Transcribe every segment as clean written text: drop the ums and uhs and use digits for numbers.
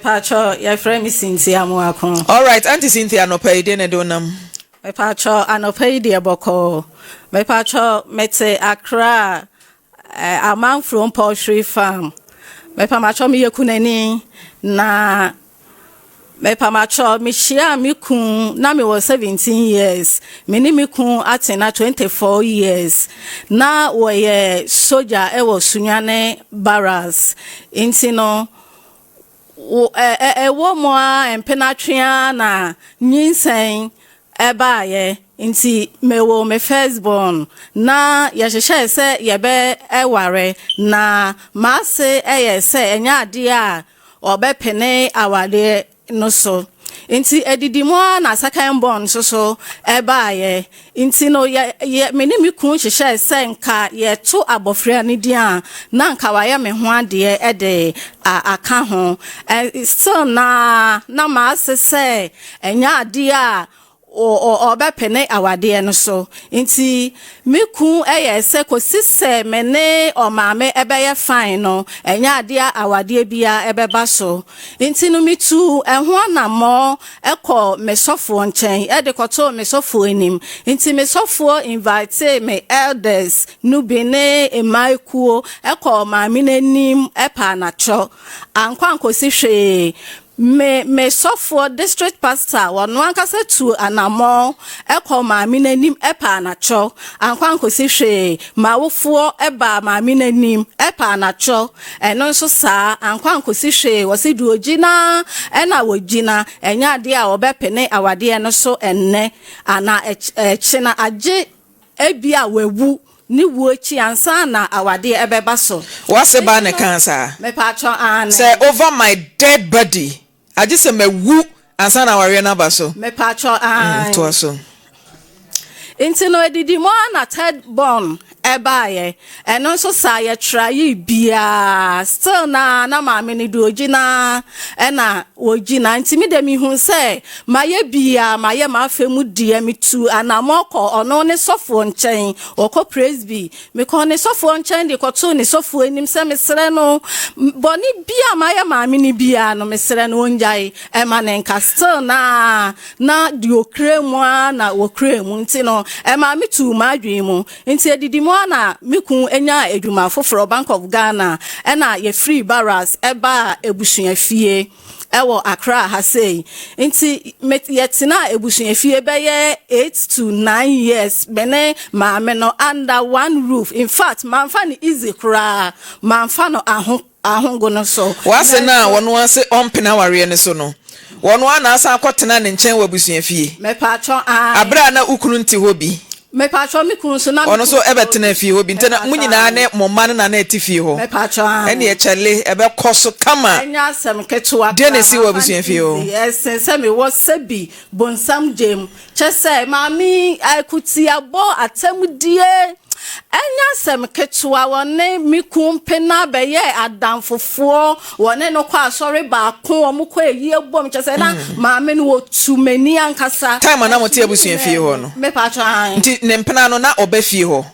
Pacho, your friend is Cynthia Moakon. All right, Auntie Cynthia, no pay dinner donum. My pacho, I no pay dear boko. My pacho, mete Accra, a man from poultry farm. My pamacho mi yakuneni na. My pamacho mi shia mi kun na mi was 17 years. Mini mi kun atena 24 years. Na we soldier ewo sunyane barras. Intino. Womoa and penatria na nyinsen ebaye inti mewo me firstborn na yahye se yebe eware na maase se enya ade a obepene awade no so inti edidimo na second born so ebaye inti no ye meni mi kun hye se nka ye to abofra ne dia na nka waye me ho ade ede aka ho still na maase se enya ade a o be pene awade no so inti meku se kosise mene o maame ebeye fine no enya ade awade bia ebeba so inti no mitu ehho anamo ekọ mesofo nchen edekoto mesofo enim inti mesofo invite me elders nubine emaikuo ekọ maame nanim epa nacho ankwa nkosi hwe me sofo district pastor wonu ankase tu anamo ekọ maame nanim epa anacho ankwa nkosi hwe mawofo eba maame nanim epa anacho eno nso saa ankwa nkosi hwe wose du ogina ena wogina enya ade a obepene awade no so enne ana echina age ebia wewu ni wochi ansa na awade ebeba so what's about the cancer me patcho an say over my dead body I just say me wu ansa na ware na ba so me patcho an to so inti no edidi mo na third born ebaye eno so sa ye try bia still na maame ni do ogina ena ogina nti mi de mi hu se maye bia maye ma afemu die mi tu anamoko ono ne sofo nchen oko praise be me ko ne sofo nchen de ko to ne sofo enim se mesre no boni bia maye maame ni bia no mesre no onjai e ma ne nka still na di okremu na okremu nti no e ma mi tu ma adwen mu nti edidi na miku enya edwuma foforo Bank of Ghana ena ye free barras eba ebusuan fie ewo Accra ha sei nti yetina ebusuan fie be ye 8 to 9 years bene maame no under one roof in fact manfa ni easy kra manfa no ahongo no so wase na wono ase ompena ware ne so no wono ana asa akotena ne nchen wabusuan fie me pacho abra na ukunu nti hobi me pacho mi kun so na ono so ebetena fie hobi ntena munyina ne momma na eti fie ho me pacho ene ye chele ebe koso kama enya asem ketua de ne si wabusuan fie ho yes se me wo sebi bonsam jem chese mami akuti abo atemdie enya sem ketua wone mikum pena beye adamfofo wone no kwa sorry ba ko omko eyi ebom chese na maame no wotumani ankasa time na mote abusuan fie ho no me pa try nti ne mpena no na oba fie ho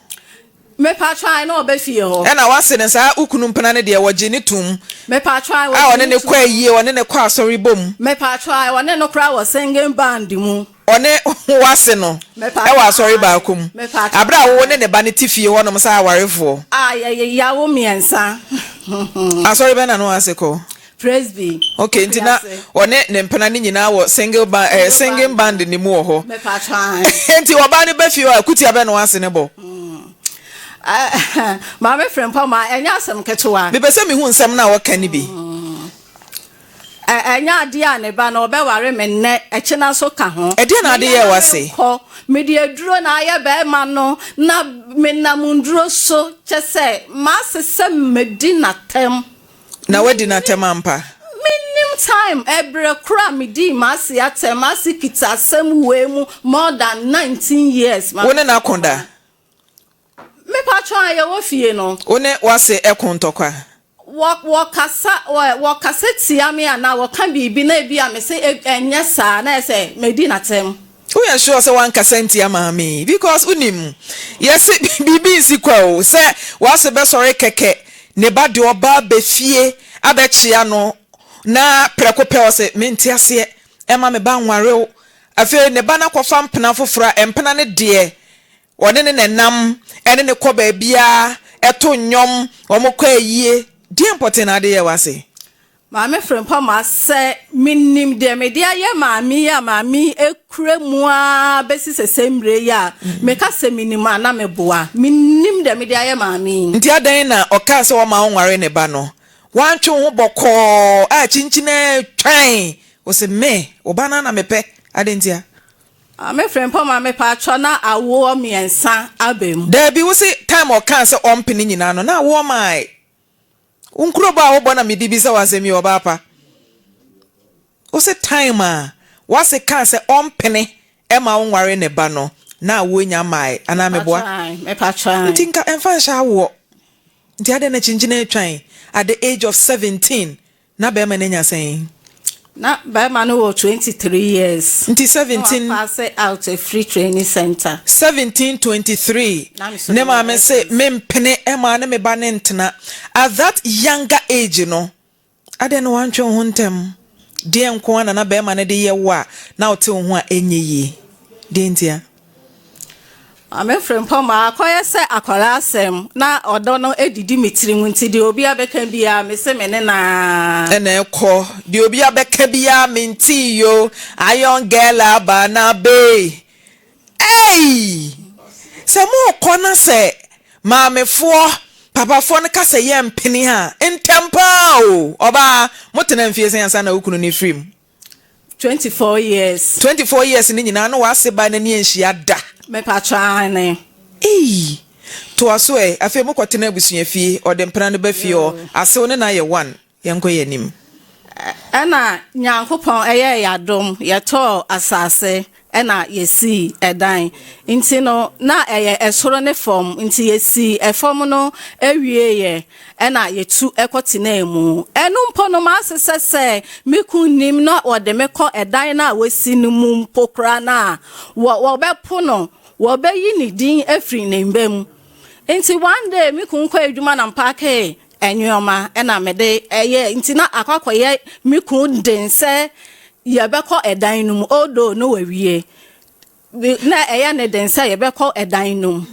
me pa try na oba fie ho ena wase ne sa ukunu mpena ne de wogi ne tum me pa try wone ne kwa eyi wone ne kwa sorry bom me pa try wone no kra wo singing band mu one wase no e wa sorry ba kum abra wo ne ba ne tifie ho no msa awarefo ya wo miensa sorry be na no ase ko praise be okay ntina one ne mpena ne nyina wo singing band ni mu ho me pa try enti oba ne ba fie wa kuti abe no ase ne bo Maame Frimpomaa enya asem ketewa me pese me hu nsem na wo kan bi enya ade a ne ba na obeware me nne echina so ka ho ede na ade ye wase me de aduro na aye be ma no na me na munduro so chese ma sese medina tem na wedina tem ampa minim time ebre kura medi ma se atem ma se kita asem we mu more than 19 years ma wona na konda me pa twa ye wo fie no one wase ekontokwa wakasa tia me ana waka bibi na bia me se enya saa na se medina tem we are sure say one kasenti maame because unim yes bibi nsikwa o say wase be sorry keke ne ba de oba be fie abechia no na preko pe o se menti ase e ma me ba nware o afi ne ba na kofa mpena fofora empena ne de one ne nenam ene ne ko ba bia eto nyom o mo kwa yie di important ade ye wase Maame Frimpomaa se minim de media ye maami ya maami ekremu a besi sesembre ya meka se minima na meboa minim de media ye maami nti adan na oka se wo ma nware ne ba no wantwe ho bokọ a chinchine twan wo se me obana na mepe adentia Maame Frimpomaa me pa atwa na awo miensa abem da bi wo se time oka se ompene nyina no na awo mai unkuro ba wo bona midibisa wasemi oba pa wo se time a wase ka se ompene e ma nware ne ba no na wo nya mai ana meboa me pa atwa ntinka emfa sha wo nti ade na chinchine twan at the age of 17 na be manenya sen na by man wo 23 years nti 17 pass out a free training center 1723 ne ma me say mempene e ma na me ba ne ntena at that younger age no ade no wantwe ho ntem de enko na be ma ne de ye wo a na ote ho a enye yi de ntia Maame Frimpomaa akoye se akwara asem na odo no edidi mitiri nti de obi abeka bia me se me ne na ene ekọ de obi abeka bia menti yo ayon girl aba na be ei se mo kona se maamefo papafo ne ka se ye mpini ha entempa o oba motena mfie sen ansa na ukunu ni frim 24 years ni nyina no wase ba na ni enhia da me patra ne to aso afi mo kwotena abusua fie odempena no ba fie o asew ne na ye one yenko yenim ana nyankopon eye yadom yeto asase ena yesi edan nti no na eye esoro ne form nti yesi efom no ewie ye ena yetu ekotena emu enu mpo no ma sesese mekunim na ode meko edan na wesi no mu mpokra na wo bepo no wo beyi ni din afri ne mbem nti one day mekunkwa adwuma na mpake enyoma ena mede eye nti na akwakoye mekun dense yebeko edan num odo no wawie na eye ne dense yebeko edan num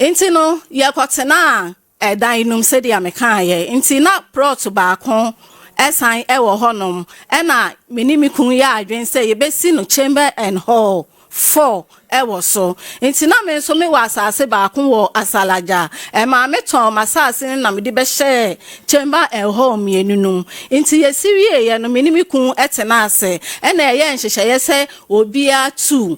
nti no yekotena edan num se dia meka ye nti na prot baako esan ewo honom ena menimikun ya adwense yebesi no chamber and hall 4 ewo so nti na me so me wasase baako wo asalaja ma me ton masase na me de be share chamber and hall mienunum nti yesiwie ye no menimikun etena ase ena ye nhyehyeye se obia 2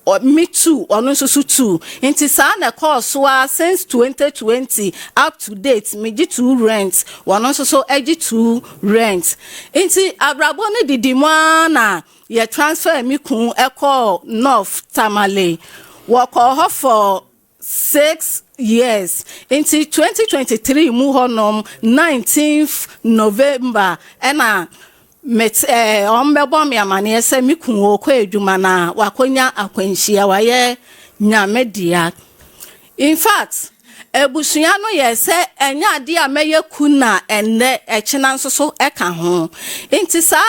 or me too or no so 2 nti sa na course wa since 2020 up to date me gi 2 rent one so egi 2 rent nti abrabo ne didimwa na ye transfer mi kun eko North Tamale work ho for 6 years nti 2023 mu honom 19th November ena met ombebo mi amane ese mi kun okwa adwuma na wakonya akwanhia waye nyamedia in fact ebusua no ye se enya ade a meye kuna enne echena nsoso eka ho nti sa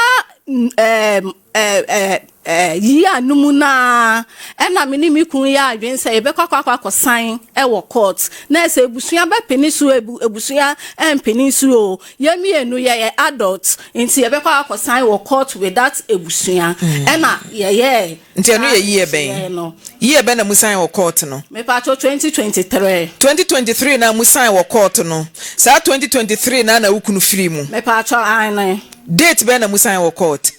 yi anumu na ena mini mikun ya adwense ebekwa sign ewo court na ese ebusua be penisu ebusua empenisu o yemi enu ye adult nti ebekwa sign wo court with that ebusua ena ye nti enu ye ye ben na musan wo court no me pa 2023 na musan wo court no sa 2023 na ukunu free mu me pa cho ane date ben na musan wo court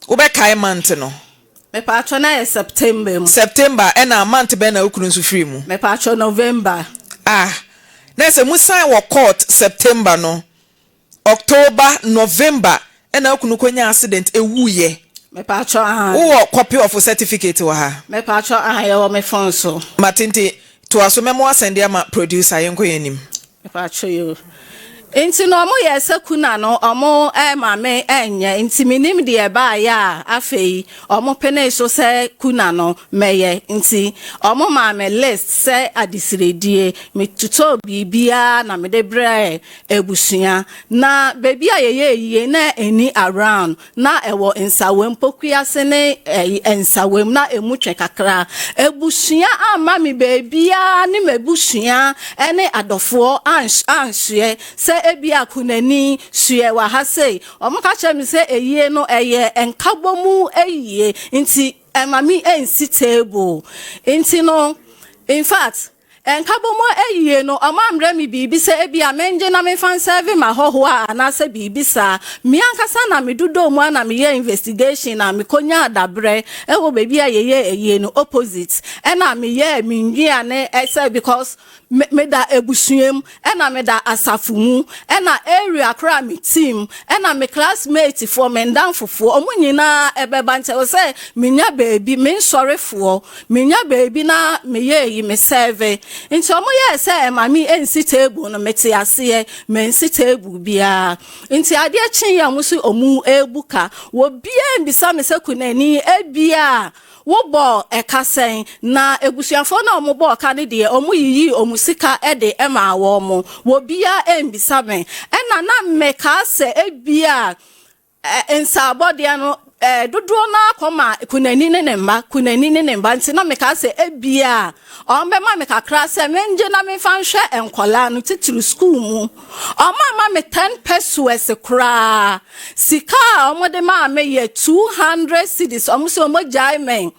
ube kai month no me pa cho na September ena month ben na ukunu nso free mu me pa cho November na se musan wo court September no October November ena ukunu konya accident ewuye me pa cho wo copy of certificate wa ha me pa cho wo me phone so matenti to aso memo asende ama producer yenko yenim me pa cho yo Inti no mo yese kuna no omo maame enye inti minim de eba ya afei omo pene so se kuna no meye inti omo maame list se adisiredie metuto bibia na mede bre ebusua na baby ayeye na eni around na ewo nsawem pokua se ne nsawem na emutwe kakra ebusua ama mi babia ne mebusua ene adofo anhye se ebia kunani suye wa ha sei omuka chemi se eyie no eye enkabomu eyie nti emami ensi table nti no in fact enkabomu eyie no amamre mi bibi se ebia menje na me fan serve ma hoho na se bibi sa mi ankasa na me dudo mu na me ye investigation na me konya adabre ewo baby ayeye eyie no opposite na me ye mi nwia ne say because me da ebusuem na me da asafumu na area kra me team na me classmate for mendan fofo omunyina ebeba nte o say menya baby me sorry for menya baby na me ye yi me serve nti omo ye say mami ensi table no mete ase me ensi table bia nti ade chin ya musu omu ebuka wo bia mbisa me sekunani ebia wo bo ekasen na ebusuafo na omo ka ne de omo yiyi omusika ede ema wo mo wo bia embisa me na meka se ebia ensabode no dodo na koma kunani ne mba nti na meka se ebia ombe ma meka kra se menje na me fanhwe enkola no titiri school mu ma me 10 pesos kra sika omode ma me ye 200 cedis omso mo jai men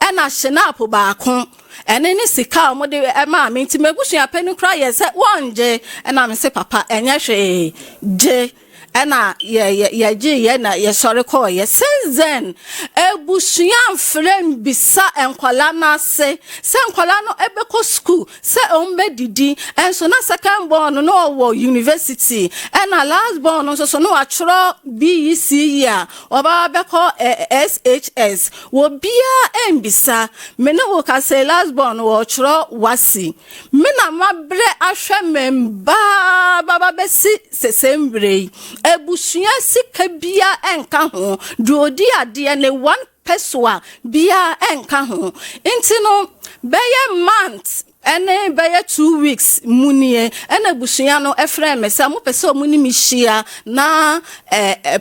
ena shinap baako ene ni sika omode ma me nti megusua pani kra ye se wonje ena me se papa enye hwe je ena ye na ye sori ko ye senzen ebusua frem bisa enkwala na se enkwala no ebeko school se ombe didi enso na second born no wo university ena last born no so no atro BEC ya oba beko SHS wo bia embisa me no wo ka se last born wo atro wasi me na mabre ahwe memba baba besi sesembre ebusua sika bia enka ho duodi ade ne 1 peso bia enka ho nti no beye month ene beye 2 weeks munie ene busua no efre me se mo pese muni mi hia na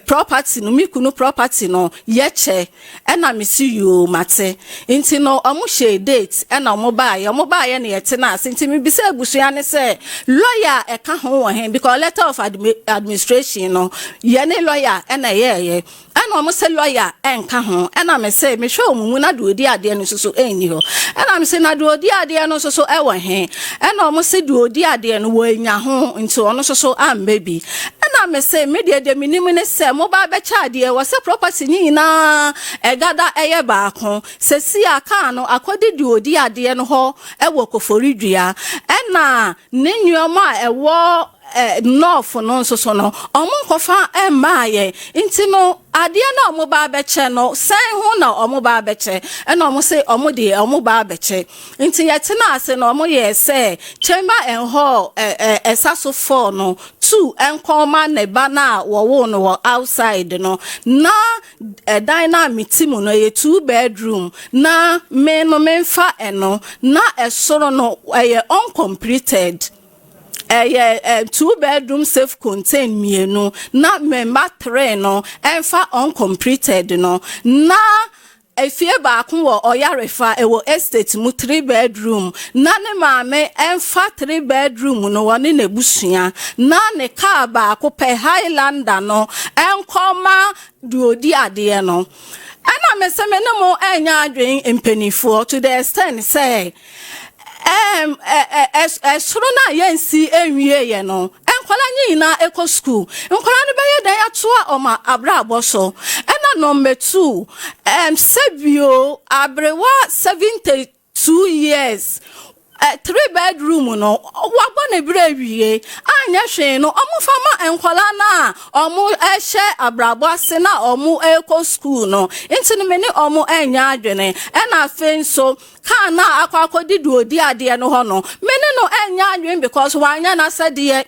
property no mikunu property no yeche ena me see you mate nti no omo share date ena omo ba ye na yete na ase nti mi bi se busua ne se lawyer eka ho wo hen because letter of administration no ye ne lawyer ena ye ena omo se lawyer enka ho ena me se me hwe omumu na do odi ade no so eni ho ena me se na do odi ade no so ewa he ena omo se do odi ade no wo anya ho nti ono so ambebi ena me se me de minim ne se mo ba be cha ade wo se property ni na egada eye baako se si aka no akodi do odi ade no ho ewo koforidua ena ne nyoma ewo north no so no omo nkofa emaaye nti no ade na omo ba beche no sen ho na omo ba beche na omo se omo de omo ba beche nti yete na ase na omo ye se chamber and hall esaso 4 no 2 enkoma ne ba na wo no outside no na dynamic team no ye 2 bedroom na me no memfa eno na esoro no uncompleted 2 bedroom self contained mienu na member 3 no enfa uncompleted no na efie baako wo Oyerepa ewo estate mu 3 bedroom na ne maame enfa 3 bedroom no woni na busua na ne car baako pe Highlander no enkoma duodi ade no ana meseme ne mo enya adwen empanifo to the extent say esoro na yensi enwie ye no enkwala nyina eko school enkwala no beye dan atoa oma abrabo so ena number 2 sebio abrewa 72 years 3 bedroom no wagbo na bire wie anya hwe no omufama enkwala na omu ehye abrabo ase na omu eko school no ntini meni omu enya adwene ena afenso ka na akwakodi duodi ade no ho no meni no enya adwen because wanya na sade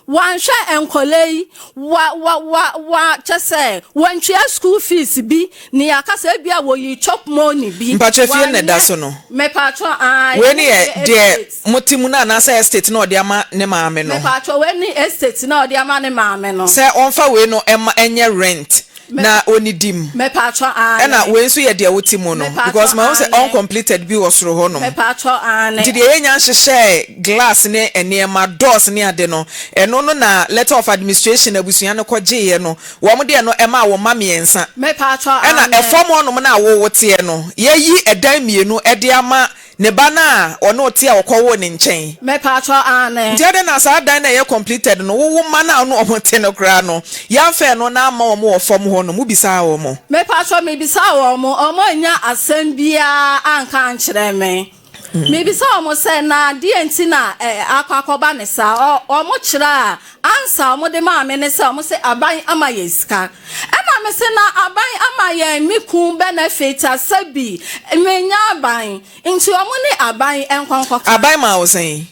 One share and colleague, what just say, when she has school fees be, near Casabia, will you chop money be? But if you're not that's no. Me patro, I. When dear Motimuna Nasa estate no dear Nema meno. Me patro, when the estate no dear man, mamma. Say on for we no Emma enya rent. Na oni dim me patro an na we nso ye de awotimo no because my say uncompleted bi was ro hono me patro an did ye nya nhye glass ne enema doors ne ade no eno no na letter of administration abusua no kwaje ye no wo mo de no ema wo ma miensa me patro an na efom no na wo wote no ye yi edan mienu ede ama ne bana ono ote a wokwo ne nchen me patro an de na sa dan na ye completed no wo ma na no omote no kra no ya fe no na ama wo mo fom ho no mu bisa wo mo me patro me bisa wo mo omo nya asem bia anka nkyere me me bisa wo se na die enti na akwakoba ne sa omo kyera ansa omo de ma me ne se omo se aban ama yeska ema me se na aban ama ye miku benefit asabi menya aban nti omo ne aban enkwankwa aban ma wo sen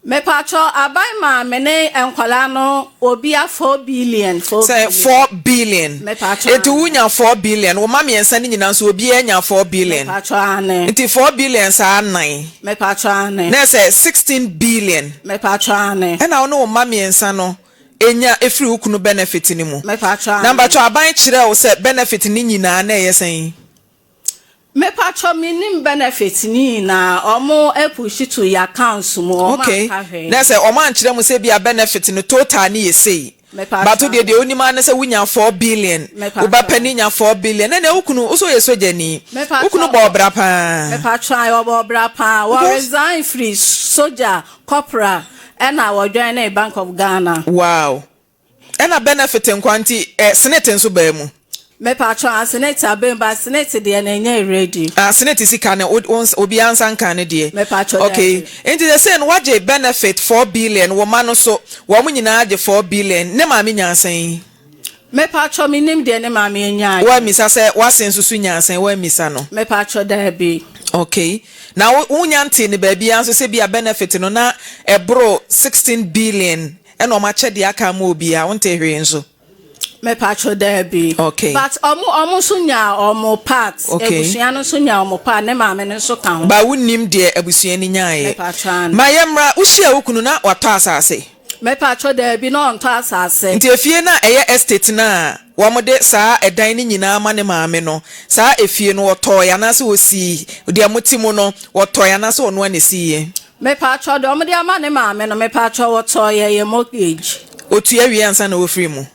me patro aban ma me ne enkwala no obia 4 billion say 4 billion me patro etu wunya 4 billion wo ma me ensa ni nyina so obia nya 4 billion me patro ane enti 4 billion sa 9 me patro ane na say 16 billion me patro ane na wo no wo ma me ensa no enya efri ukunu benefit ni mu me patro ane na patro aban kire wo say benefit ni nyina na yesen me patro minim benefit ni na omo epush to your accounts mo okay na say omo ankire mu say bia benefit no total ni yesei but to de onima na say wunya 4 billion uba pani nya 4 billion na ukunu uso yeso jani ukunu bo bra pa me patro ayo bo bra pa we resign free soldier corporal and our join a Bank of Ghana wow and a benefit in quantity senate nso ba mu me patro senate abemba senate de na nya ready senate sika na obi ansan kan de me patro okay into the saying what je benefit 4 billion wo ma no so wo mu nyina je 4 billion ne ma me nyansan me patro minim de ne ma me nya wa misa say wasen susu nyansan wa misa no me patro da bi okay now unya nti ne ba bia nso se bia benefit no na ebro 16 billion e no ma che de aka ma obi a wonte hwe nso me patro da bi okay but omo sunya omo part ebusua no sunya omo part ne ma me ne so kan ba wunim de abusua ni nyaaye me patro ma yemra uhia ukunu na wato asase me patro da bi no onto asase nti efie na eye estate na wo mo de saa edan ni nyina ma ne maame no saa efie no woto ya na se osi de amotimo no woto ya na se ono anesiye me patro de omo de ama ne maame no me patro woto ye mortgage otu awie ansa na ofiri mu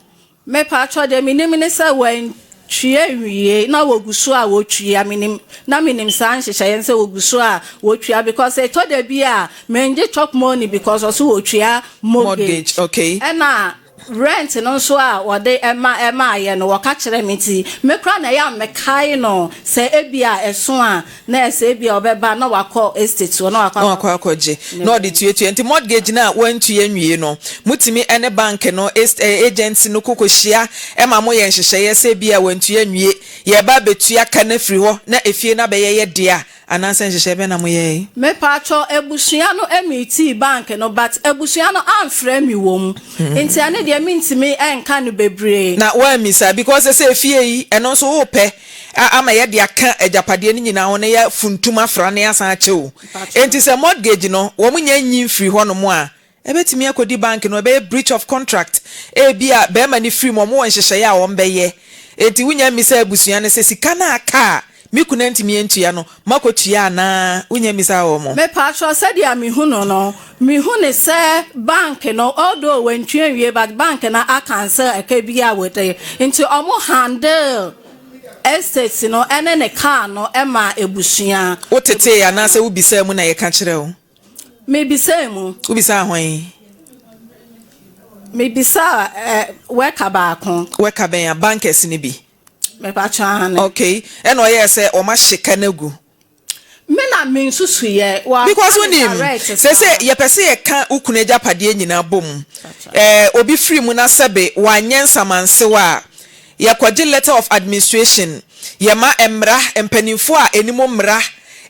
me patro de minim se wen tue wie na wogusu a wotue minim na minim san hyehyɛ nse wogusu a wotue because e to de bia menje chop money because also wotue mortgage okay na rent no so a wode ema ye no woka kire meti me kra na ya mekai no se ebia eso a na se ebia obeba na wakọ estate no wakọ akọje no de tuetue nti mortgage na wantue nwie no mutimi ene bank no agency no kokohia ema mo ye nhyehyɛ se bia wantue nwie ye ba betua ka na firi ho na efie na be ye dia ananse nhyehyɛ be na mo ye me patro ebusua no emiti bank no but ebusua no amfrɛ mi wom nti ane de mintimi enka no bebre na wa misa because say efie yi eno so wo pɛ ama ye de aka ajapade ni nyina ho na ya funtuma fra na ya san akyɛw enti say mortgage no wo munya nyi free ho no mo a ebetimi akodi bank no be breach of contract bia be ma ni free mo mo nhyehyɛ ya wo mbɛyɛ enti wunya misa ebusua ne say sika na aka mikuna ntimi entua no makotua na unya misa wo mo me patro said ya mihuno no mihune se bank no although when tue but bank na a cancel akabia wote into omo handle estate no ene ne car no ema ebusua otete ya na se ubisa mu na ye ka kire wo me bisa mu ubisa hwan me bisa weka baako weka ben ya bankers ni bi me patro okay eno ye se o ma hyeka nagu me na me nsusu ye wa because when him say ye pese ye ka ukunu ajapade nyina bom obi free mu na sebe wanyensa mansewa ye kwaje letter of administration ye ma emra empanimfo a enimo mra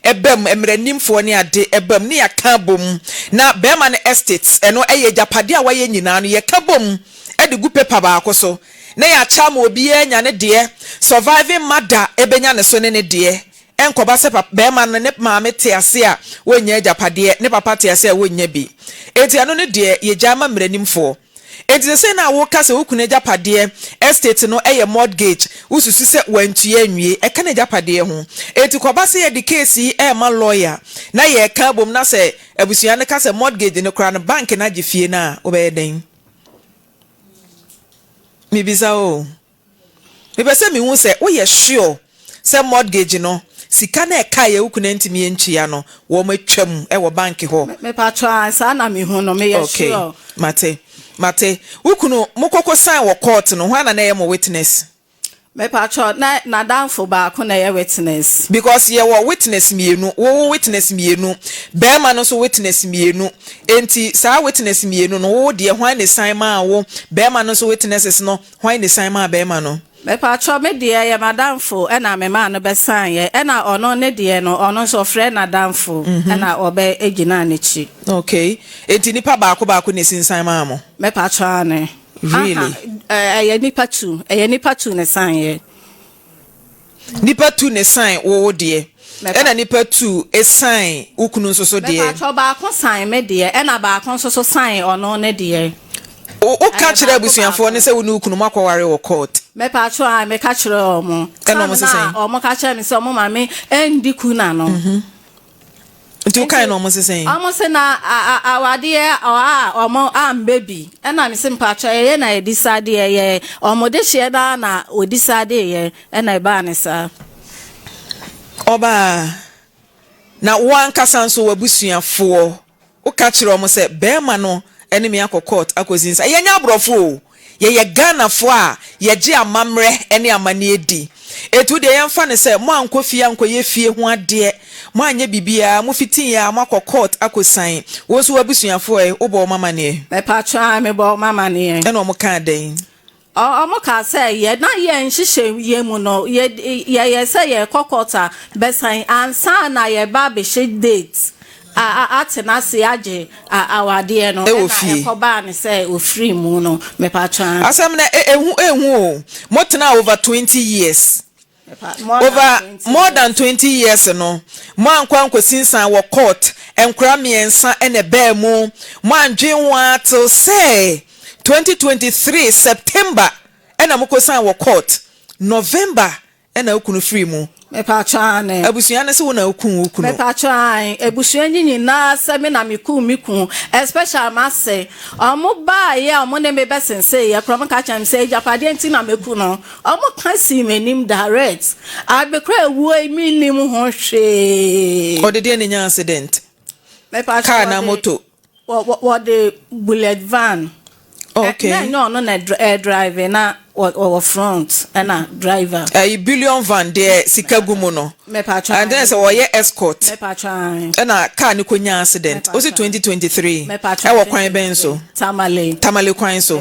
ebem emranimfo ne ade ebem ne yaka bom na bema ne estates eno eye japade a waye nyina no ye ka bom e de gu paper ba akoso na ya cha ma obi enya ne de surviving mother ebenya ne so ne de enkoba se bema ne maame te ase a wonya japade ne papa te ase a wonya bi enti ano ne de ye jama mranimfo enti se na wo ka se wo kuna japade estate no eye mortgage ususu se wantua nwie e ka na japade ho enti koba se ye de case e ma lawyer na ye ka bom na se abusua ne ka se mortgage ne kra no bank na gifie na obeden mi bisa o mi pese mi hu se wo ye sure se mortgage no sika na eka ye ukuna ntimi entua no wo matwam e wo bank ho me patwa sa na mi hu no me ye sure okay mate ukunu mukoko sign wo court no hwana na ye mo witness me patwa na danfo ba ko na ye witness because ye wo witness mienu wo witness mienu be ma no so witness mienu enti sa witness mienu no wo de hwan ne sign ma wo be ma no so witnesses no hwan ne sign ma be ma no me patwa me de ye madamfo e na me ma no be sign ye e na ono ne de no ono so frɛ na danfo e na obe egina ne chi okay enti nipa ba ko ne sin sign ma mo me patwa ne really ye nipa tu ne sign ye nipa tu ne sign wo de e na nipa tu e sign ukunu so de me patwa ba ko sign me de e na ba ko so sign ono ne de o ka kire abusuafo ne se wo ne ukunu makware wo court me patwa me ka kire omo e no mo se sen omo ka kire me se omo mame endi kuna no nti o kai no mo se sen omo se na awade omo am baby e na me se patwa ye na e decide ye omo de hie da na o decide ye e na e ba ne sa oba na wan kasanso wabusuafo o ka kire omo se be ma no enemy akọ akozinsa ye nya abrofo ye Ghana fo a ye gi amamre ene amane edi etu de ye mfa ne se mo ankofie ankoye fie ho ade mo anya bibia mo fitin ya makọ court akosan wo so wabusuafo e obo mama ne me patwa me bo mama ne ene o mo kan den omo ka say ye na ye nhihye ye mu no ye say ye kokota besan ansa na ye ba be date atina se age awade no e ko ba ne say ofri mu no me patwa asam na ehu motena over 20 years more than 20 years no mo ankwa sinsan wo court enkra miensa ene ba mu mo andwen wa till say 2023 September ena mokosan wo court November ena okunu free mu me patwa ne abusuan ne se wo na okunu me patwa abusuan nyina se me na miku especially ma se omo ba ye omo ne me besense ye krom ka cham se japade enti na meku no omo kan si menim direct abekra ewu mi nim ho hwe o de ne nya accident me patwa car na moto what the bullet van okay no na driver na or front and driver a billion van there sikagumo no me patwa and then so ye escort me patwa na car ni konya accident o si 2023 e wo kwan ben so tamale kwan so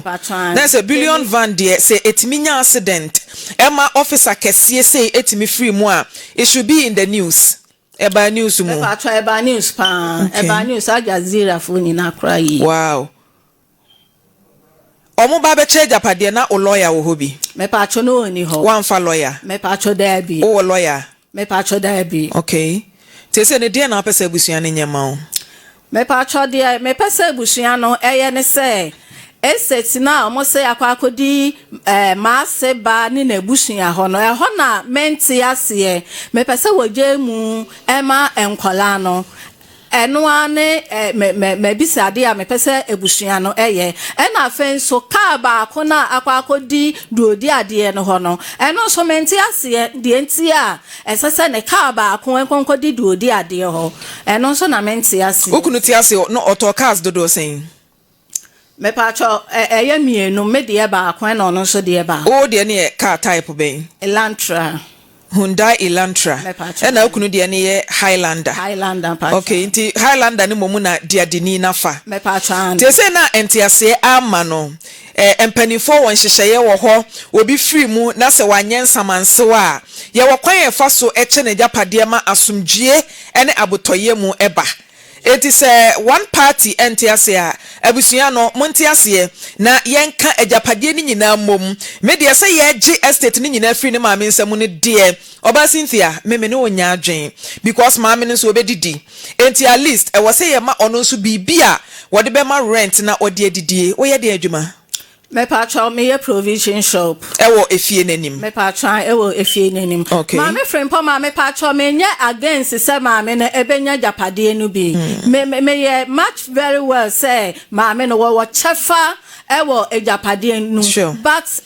there's a billion van there say etimi nya accident ema officer kese say etimi free mu a it should be in the news eba news mu eba news pa eba news Aljazeera fo ni na kra yi wow omo ba be che japade na o lawyer wo hobi me patcho no oni ho wan fa lawyer me patcho da bi o lawyer me patcho da bi okay te se ne de na pese abusua ne nyama o me patcho de me pese abusua no eye ne se eseti na omo se akodi ma se ba ni na abusua ho no ho na menti ase me pese woje mu ema enkola no eno ane me bisade a me pese ebusua no eye ena afen so ka ba ko na akodi duodi ade no ho no eno so menti ase de enti a esese ne ka ba ko enkodi duodi ade ho eno so na menti ase okunu ti ase no autocars dodo sen me pacho eye mienu me de ba ko na ono so de ba o de ne car type ben elantra Hyundai Elantra ena okunu de ne ye Highlander okay nti Highlander ne momu na de adeni na fa me pa chan te se na entiase ama no empanifo won hyehyeye wo ho obi free mu na se wanyensa mansewa a ye wo kwan ye fa so eche ne japade ma asomdwie ene abotoye mu eba. It is one party entiase a abusua no montiase na yenka ejapade ni nyina mom me de se ye gi estate ni nyina free ne maame nsam ne de oba Cynthia me ne onya adwen because maame no so obedidi enti at least e wo se ye ma ono so bibia wo de be ma rent na ode adidie wo ye de adwuma me pa cha me provision shop ewo efie nanim me pa cha ewo efie nanim Maame Frimpomaa me pa cha me nya against se maame na ebenya japade no bi me ye match very well say maame no wo chefa ewo ejapade no but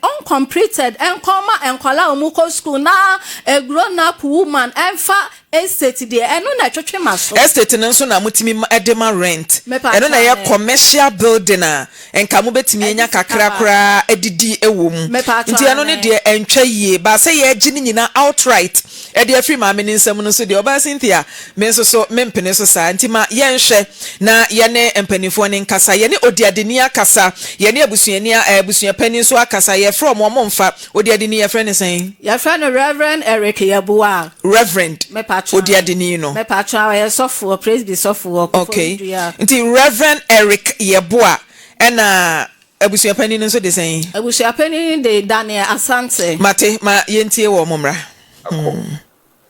uncompleted enkoma enkwala omuko school na a grown up woman enfa estate de eno na twetwe maso estate no so na mutimi edema rent eno na ye commercial building a enka mu betimi enya kakra kra edidi ewom nti eno ne de entwa yie ba se ye gi ni nyina outright e de afri maame ni nsam no so de oba Cynthia me so so mempene so sa nti ma ye nhwe na ye ne empanifo ne nkasa ye ne odiadeni akasa ye ne abusuani abusua pani so akasa ye from omomfa odiadeni ye friend sen ye friend Reverend Eric Yabua Reverend odiadeni no me pa cha ye sofo praise be sofo okay nti Reverend Eric Yabua ena abusua pani no so de sen abusua pani de Daniel Asante mate ma ye ntie wo momra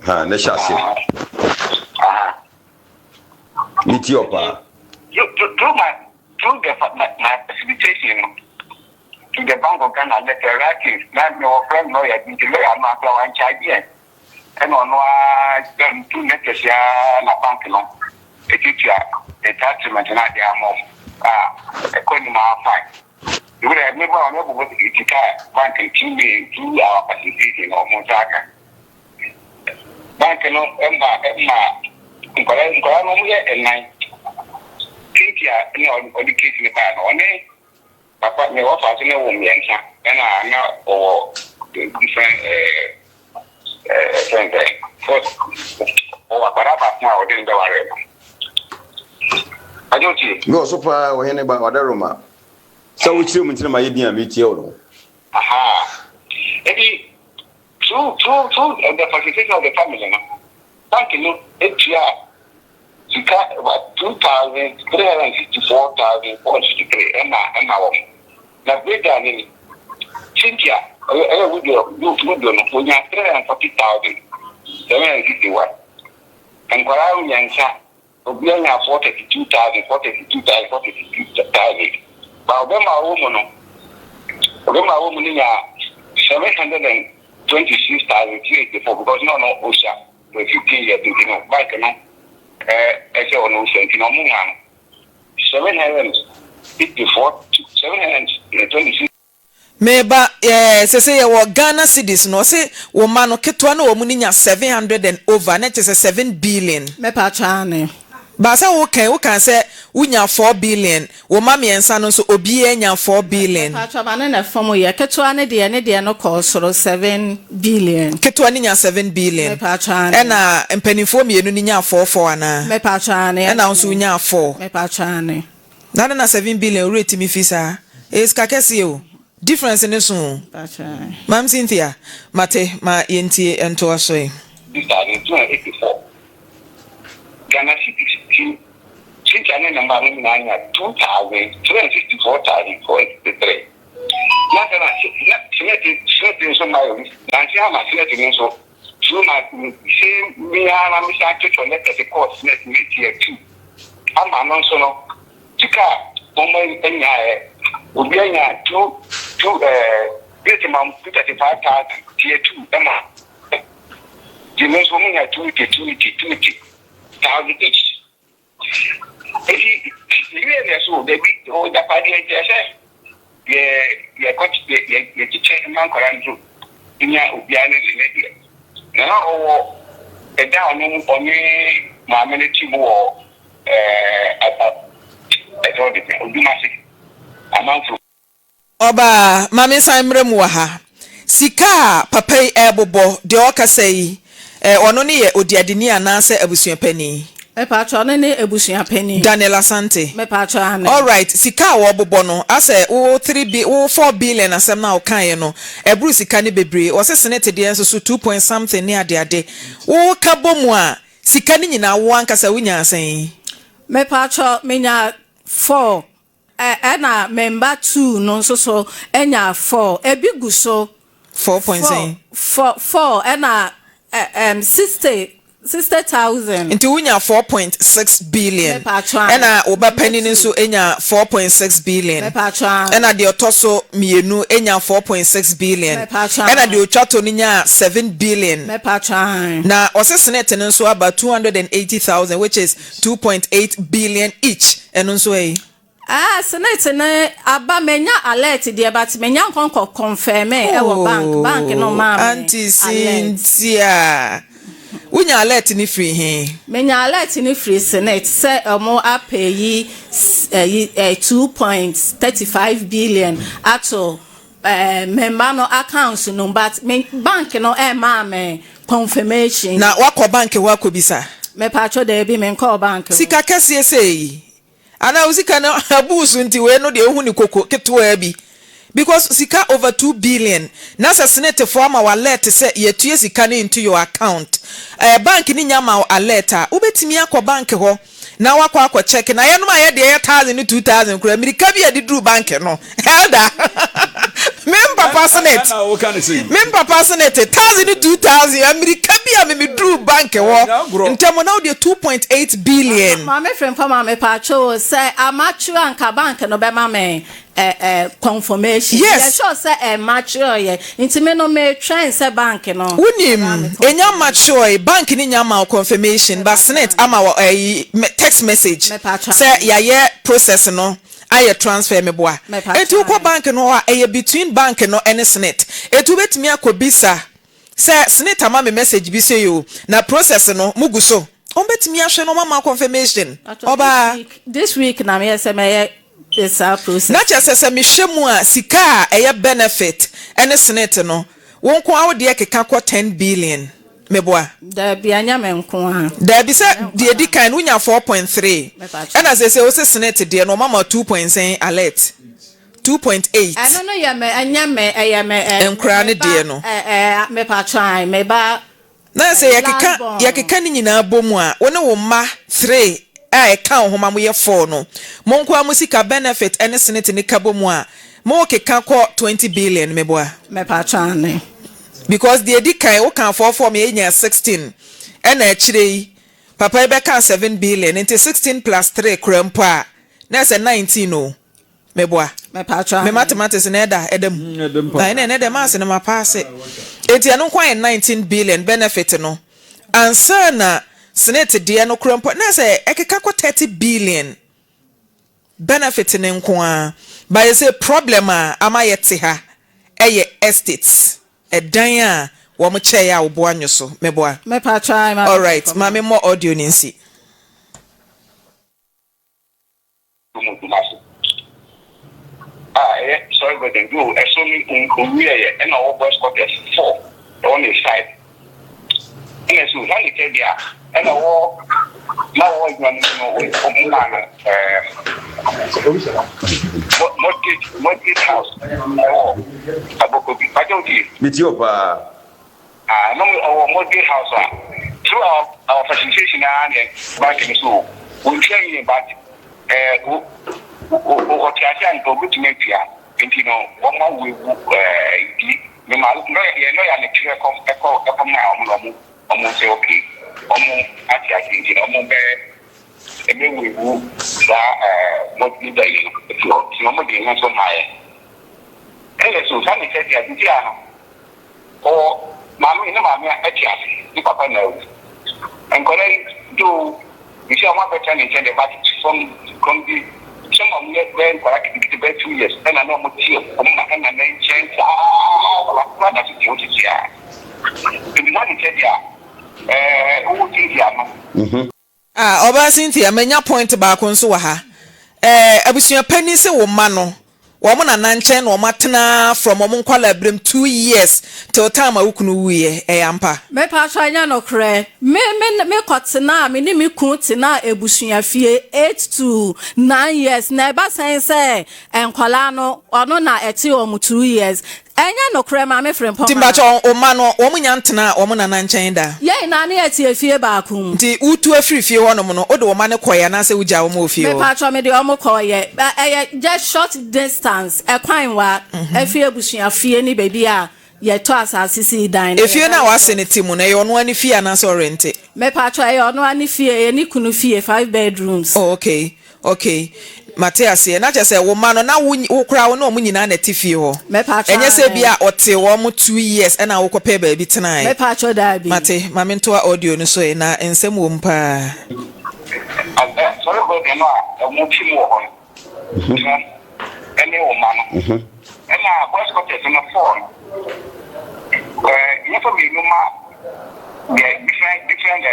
ha na shasi miti opa through my facilitation to the Bank of Ghana, the Iraqis, not your friend lawyer, the lawyer, not our charge, and on them 2 meters, la bank long. A teacher, a attachment, and I am according to my fine. You would have never what the bank and to our facilitating or Montaka. Bank and Emma, and 9. Cynthia, on the case in the band on it. Papa, me offer to know woman, and I know or different friends. First, or a parapet now, didn't go around. I don't see. No, so far, we're hearing about Oyerepa. So, which room until my idea meet you? Aha. Maybe true, the facilitation of the family. Thank you, it's you got about 2,354,463 Emma woman. Now, great than any Cynthia, I would do when you have 340,761. And Koran Yansa, Obian have 42,000. But Obama woman in 726,384 because no OSHA for 15 years to know back now. I say on Ocean, 726. Meba say ye wo Ghana cedis no say wo ma no ketwa na wo mu nya 700 and over net is 7 billion me pa cha ne ba say wo kan say unya 4 billion wo ma miensa no so obi enya 4 billion pa cha ba na fom ye ketwa ne de no call soro 7 billion ketwa ne nya 7 billion me pa cha ne e na empanifo mienu ni nya 4 ana me pa cha ne e na so unya 4 me pa cha ne na 7 billion rate mi fisa is kakese o difference in so Mam Cynthia mate ma yenti ento asoe This are 284 Ghana city Cynthia number 2,264,483 Not so my so through my same me and I'm to let the course let me here too I'm not so no Tika Ubianya two great amount 35,000 tier 2 Emma. The next woman had 20,000 each. If you really so they beat all the party yeah, check man Korankye in your Ubiana media. Now a down on my military war I told it would be massive. Oba mame san mrem wa ha sika papa ebobo de okasa yi ono ne ye odiadeni anase abusua pani me patro ne abusua pani Daniel Asante me patro ane all right sika wo bobo no ase wo 4 billion asem na okan no ebru sika ne bebre o se senate de enso so 2 point something ne ade wo ka bomu a sika ne nyina wo ankasa wunya asen me patro menya 4 na member 2 no so enya 4 ebigu so 4 and 60,000 into wunya 4.6 billion and oba penny nso enya 4.6 billion and the otoso mienu enya 4.6 billion and the ochato nya 7 billion na osesnet nso about 280,000 which is 2.8 billion each and nso senate na aba menya alert there but menya konko confirm e wo bank no ma anti Cynthia unya alert ni free he menya alert ni free senate say omo apayi 2.35 billion ato member no accounts no but bank no ma me confirmation na wako bank wako bisa me patcho there be me call bank sika kase sei ana usika na abusu nti we no de ohu ni koko ketwa bi because sika over 2 billion na senate form our alert say yetue sika ni into your account bank ni nyama alert a ubetimi akọ bank ho na wakọ check na ye no ma ye de 1000 ni 2000 kura mirika bi ade dru bank no elda member personate 1000 ni 2000 amerika bi a me dru bank ho ntemo na de 2.8 billion Maame Frimpomaa me pacho say amachu anka bank no be ma me confirmation yes sure say mature ye intime no me train say bank no unim enya mature bank ni nyama confirmation but senate ama text message say ya process no aye transfer me boa etu ko bank no a between bank no and senate etu betimi akobisa say senate ama me message bi say yo na process no muguso on betimi ahwe no mama confirmation oba this week na me say me is a process na chese me hwemu a sika eye benefit and senate no won ko awde ekeka ko 10 billion meboa da bianya me nko ha da bi se de edikan unya 4.3 and as say o se senate de no mama 2.9 alert 2.8 I don't know ya me anya me enkra ne de no me pa try me ba na say yakeka ni nyina bomu a woni wo ma 3 account homa mo ye 4 no monko amusika benefit and senate ni kabomu a mo keka ko 20 billion meboa me pa try because the edikan wo kan for me enya 16 and a chire papa be kan 7 billion into 16 plus 3 krampo a na say 19 no meboa me pa try me mathematics na eda edem na na eda mas na ma pass enti anu kwan 19 billion benefit no ansa na senate de no krampo na say ekeka ko 30 billion benefit ne nko a by say problem a ama yete ha eye estates edan a wo mo che ya obo anyoso meboa me pa try all right mame mo audio ninsi sorry but then go so me we and our boys got 4 on the side and so when it tell ya and our now we want to know mortgage house aboko bi pajoki Mitiopa no our mortgage house through our facilitation and banking so we train about o tiatia nko butumepia enti no woma wewu me ma no ya ne kire ko ma omo say okay omo atia enti no omo be emewewu da mortgage da yi so mo de nso mae so sami say dia dia no o mama atia ni papa na o enkore do you see my better in the back from the some of them when for like the 2 years and I know what you and then change what that you want to see to be not in Kenya who think ya oba Cynthia menya point ba ko nso wa ha abusua pani se wo ma no woman na nanchen no matena from omon kwala brem 2 years till time awukunu wuye ampa me pa anya no kre me kotena me ni me kun tena ebusua fie 8 to 9 years na eba sense enkwala no ono na eti omu 2 years enya no kre Maame Frimpomaa timbacho o ma no omunya ntena omo na nanchen da ye na na eti efie ba kum nti utu afirifie hono no ode o ma ne koya na se uja omo ofie me pa me de omo koye just short distance ekwan wa efie ebusua fie ni baby a ye to asase si dan efie na wase ne timu na ye ono ani fie na so rent me pa ye ono ani fie ye ni kunu fie 5 bedrooms oh okay Mateus ye na chese wo ma no na wo kura wo na omu nyina na tifie ho enye se bia ote wo mo 2 years na wo kope ba bi tenan me pa da bi mate mame nto audio no so na ensem wo mpa sorry go de no a mo chi mo ho ene wo ma no ena voice contact no phone you for me no ma different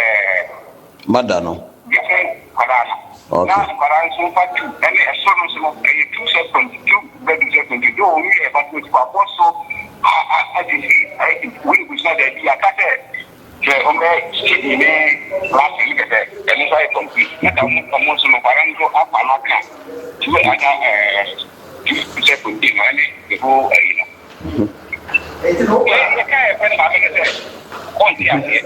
madano different parana. Okay. Now, Quran so far too, and a son of a 2 seconds, 2 bedrooms, you don't really have to go also. I think we not the idea. The Omer city last week, and if I complete, not a month of Parango up Anaka to another 2 seconds, and the whole, you know. The guy, when Maame said, on the idea.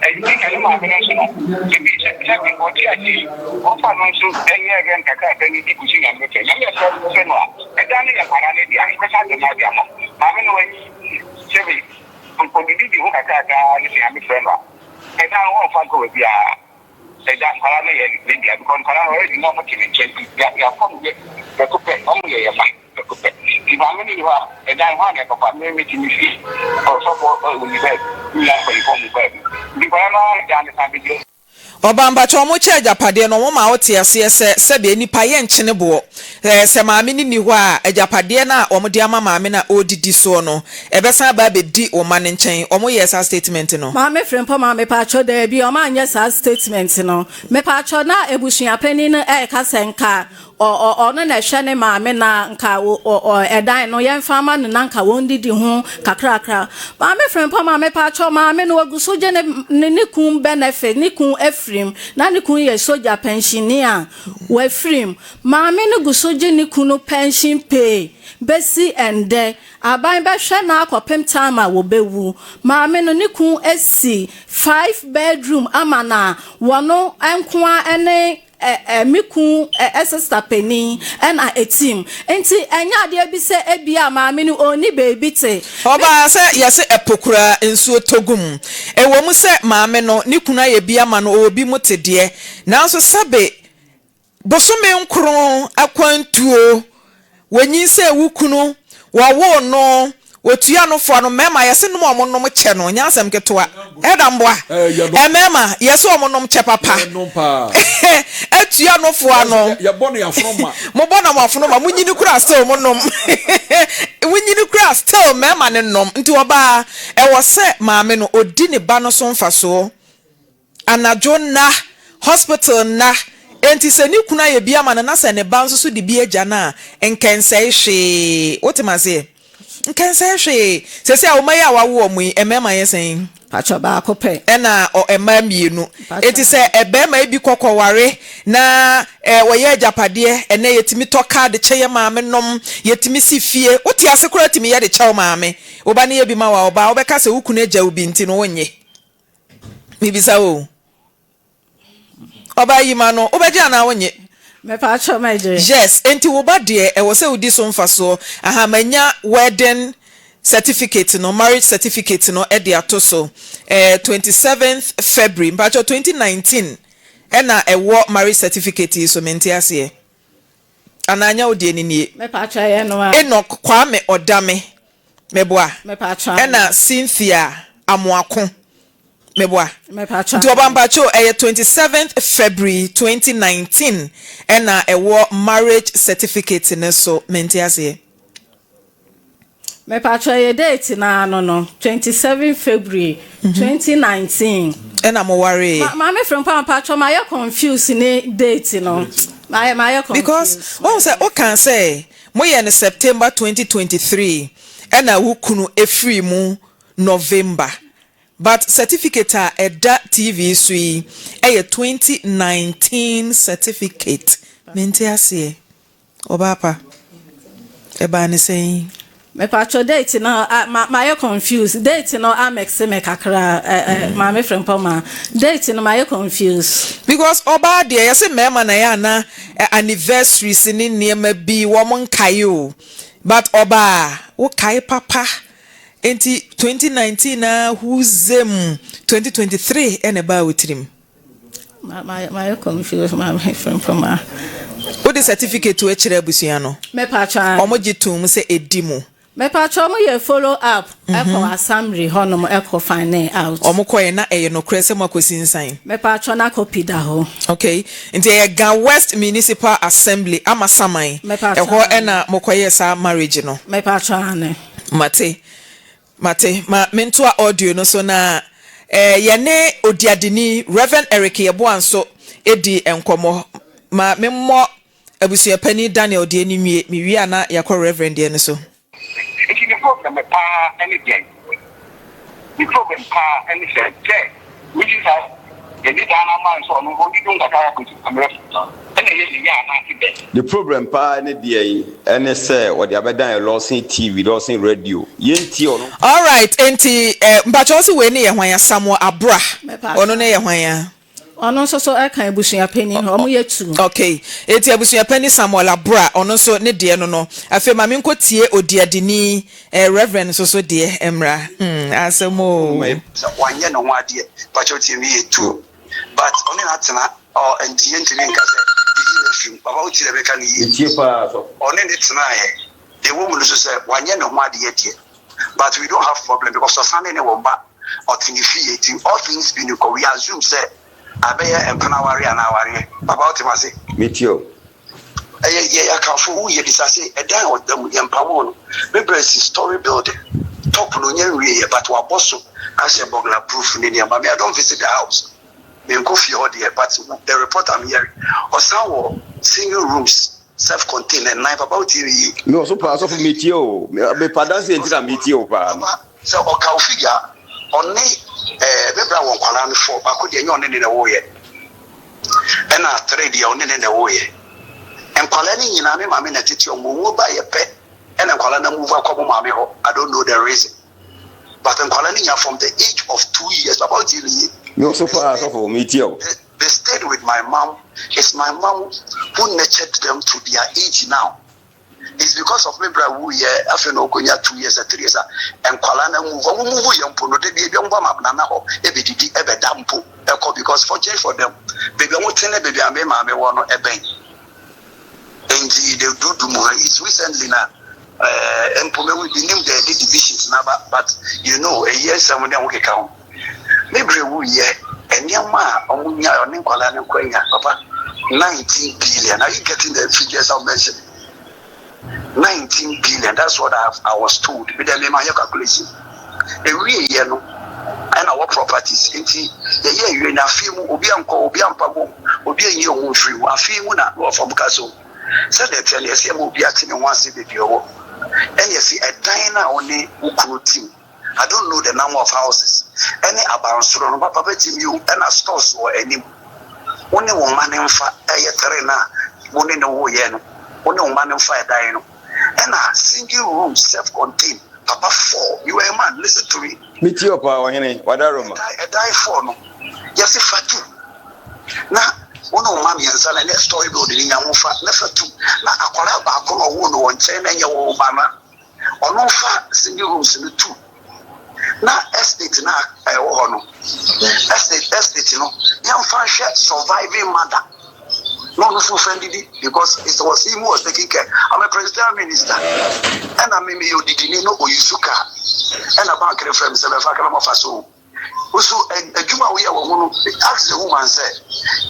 I think I know international. Exactly what you are saying. Often also, any again, Kaka, any pushing and looking. Let me say, I don't need a parallel. I'm going to have them. I'm going to say, I'm going to be Kaka, I'm a friend. I don't know if I go with you. I don't parallel India because I already know what you can do. You are from the coupé only a man. If I'm going to have a damn one, I'm going to meet you or support with you. Obamba chomo che ajapade no mo ma wote ase se be nipa ye nchene bo se maame ni ho a ajapade na omde ama maame na odidi so no ebesa ba be di o ma ne nchen omo yes statement no Maame Frimpomaa me pa cho da bi o ma anya sa statement no me pa cho na ebusua pani no ka senka o no na hwe ne maame na nka o edan no ye mfama no na nka wondidi ho kakrakra Maame Frimpomaa me pa cho maame no waguso je ne kun benefit ne kun Efrim na ne kun ye soja pensioner we Efrim maame no guso je ne kun pension pay besi ende aban be hwe na akopem time wo bewu maame no ne kun esi 5 bedroom amana wono enkoa ene miku sister penny na a team enti enya de bi se ebia maame no oni baby te oba se yese epokura ensuo togum ewo mu se maame no ne kuna ye bia ma no obi mutede nanso sabe bosome nkron akwantuo wanyin se wukunu wawo no wotua no fo no mema yese no mo no che no nyansem ketwa edamboa mema yese o mo no che papa atua no fo no ya bono ya froma mo bono mo froma munyini kura still mo nom munyini kura still mema ne nom nti oba e wo se maame no odi ne ba no so mfa so anajo na hospital na enti se ni kuna ye bia ma na se ne ba nso so de bi agya na enkense hwe wotemase nkense hwe sese a wo mai a wawo omu emema yesen pacho ba kope ena o ema mienu enti se ebema ebi kokoware na woye ajapade ene yetimi to card cheye maame nom yetimi sifie oti ase kura timi ye de chew maame oba ne ye bi ma wa oba obeka se wukunu agya obi nti no wonye mibisa o oba yima no obeja na wonye me pacho meje yes enti wo ba de e wo se odi so mfa so aha manya wedding certificate no marriage certificate no e de atoso 27th February mpacho 2019 ena e wo marriage certificate so menti ase ananya odi eninie me pacho ye no a Enoch Kwame Odame meboa me pacho ena Cynthia Amoako meboa me pacho to obambacho 27th February 2019 ena e wo marriage certificate ne so menti ase me pacho ye date na no 27 February 2019 And I'm worried. Maame Frimpomaa Pacho, my confused in date, you know. My confused. Because one say, can say, moye in September 2023, and I will kunu a free mu November. But certificate a that TV sui a 2019 certificate. Mente say, Obapa. Eba ni saying. Me pacho date no my confused date no amexe me kakra Maame Frimpomaa date no my confused because oba there you say mema na ya na anniversary sini niema bi wo mon kayo but oba wo kai papa enti 2019 na whozem 2023 ene ba witrim my confused Maame Frimpomaa what the certificate to echire abusia no me pacho omogitum say edimu me pacho mo ye follow up echo assembly honom echo find out omokoye na eye no krese makosi nsan me pacho na copy da ho okay nti e ga West Municipal Assembly amasaman eho ena mokoye sa marriage no me pacho ane mate ma mento audio no so na ye ne odiadeni Reverend Eric Yeboanso edi enkomo ma memmo abusua pani Daniel de ni mi wi na yakọ Reverend de ne so. It's the problem anything. The problem anything. Which is the Dana man so no go do that. The problem any day any say what the abedan Lawson TV Lawson radio yenti ono. All right enti mbacho se we ne ye hwan ya Samuel Abra ono ne ye hwan ya ono so eka abusua pani omo ye tu okay eti abusua pani Samuel Abra ono so ne de no afi ma me nkotie odiadeni Reverend so de emra asemo wanye no wade pacho TV tu but oni na tena or entie ntini nkase di film baba o tire beka ni entie pa so oni ne tena he the woman so say wanye no wade ye but we don't have problem because Sunday ne womba or tinifiate all things being we assume say abeye empanawari anawari baba o timase metio yeah kanfo wo ye disase edan odam yempawo no mebresi story building top no nyenwe but wa bosso as a burglar proof ni I don't visit the house me go fi here but the report I'm hearing osawo single rooms self-contained and knife about you no so pass of metio me padanse entira metio pa so o ka figure oni bebra won kwala no for ba ko de nyon ne wo ye e na trade ye oni ne wo ye enkwala ni nyina me maame na tete o wo ba ye pe e na enkwala na move akọ maame ho I don't know the reason but enkwala ni nya from the age of 2 years about you no so far so for metio they stayed with my mom. It's my mom who nurtured them to their age now. It's because of me, brother, who after no 2 years or 3 years, and Kualana move young Puno, they don't want Mabnana or Ebedi, Ebedampo, because fortunately for them, baby, I won't tell baby, I may want a bank. And they do more. It's recently now, and Puno will be named the divisions now, but you know, a year someone will count. Maybe we and Yama, Omunya, or Nicola, Papa, 19 billion. Are you getting the figures I mentioned? 19 billion, that's what I was told. With the my calculation. Every year, no, and our properties. The year you in a film, Obianco, Obiampabo, Obian, you free, one film, not from Caso. So they tell you, see, I'm Obiatin and one city, and you see a diner only who team. I don't know the number of houses. Any about Suron, but Papa you and a stores or any only one man in fire, one in the Woyen, only man in fire dying. And a single room, self contained. Papa 4, you are a man, listen to me. Metio power, what are you? I die for no. Yes, if I do. Now, one of Mammy and son and story building in Yamufa, never two. Now, I call out back on one chain and your old mama. Or no fat single rooms in the 2. Now, estate now, estate, you know, young fashion surviving mother. No, so friendly because it was him who was taking care. I'm a president minister, and I mean, you didn't know Oyusuka, and a bank reference, and a Fakama Faso. Also, a Juma, we are asked the woman, said,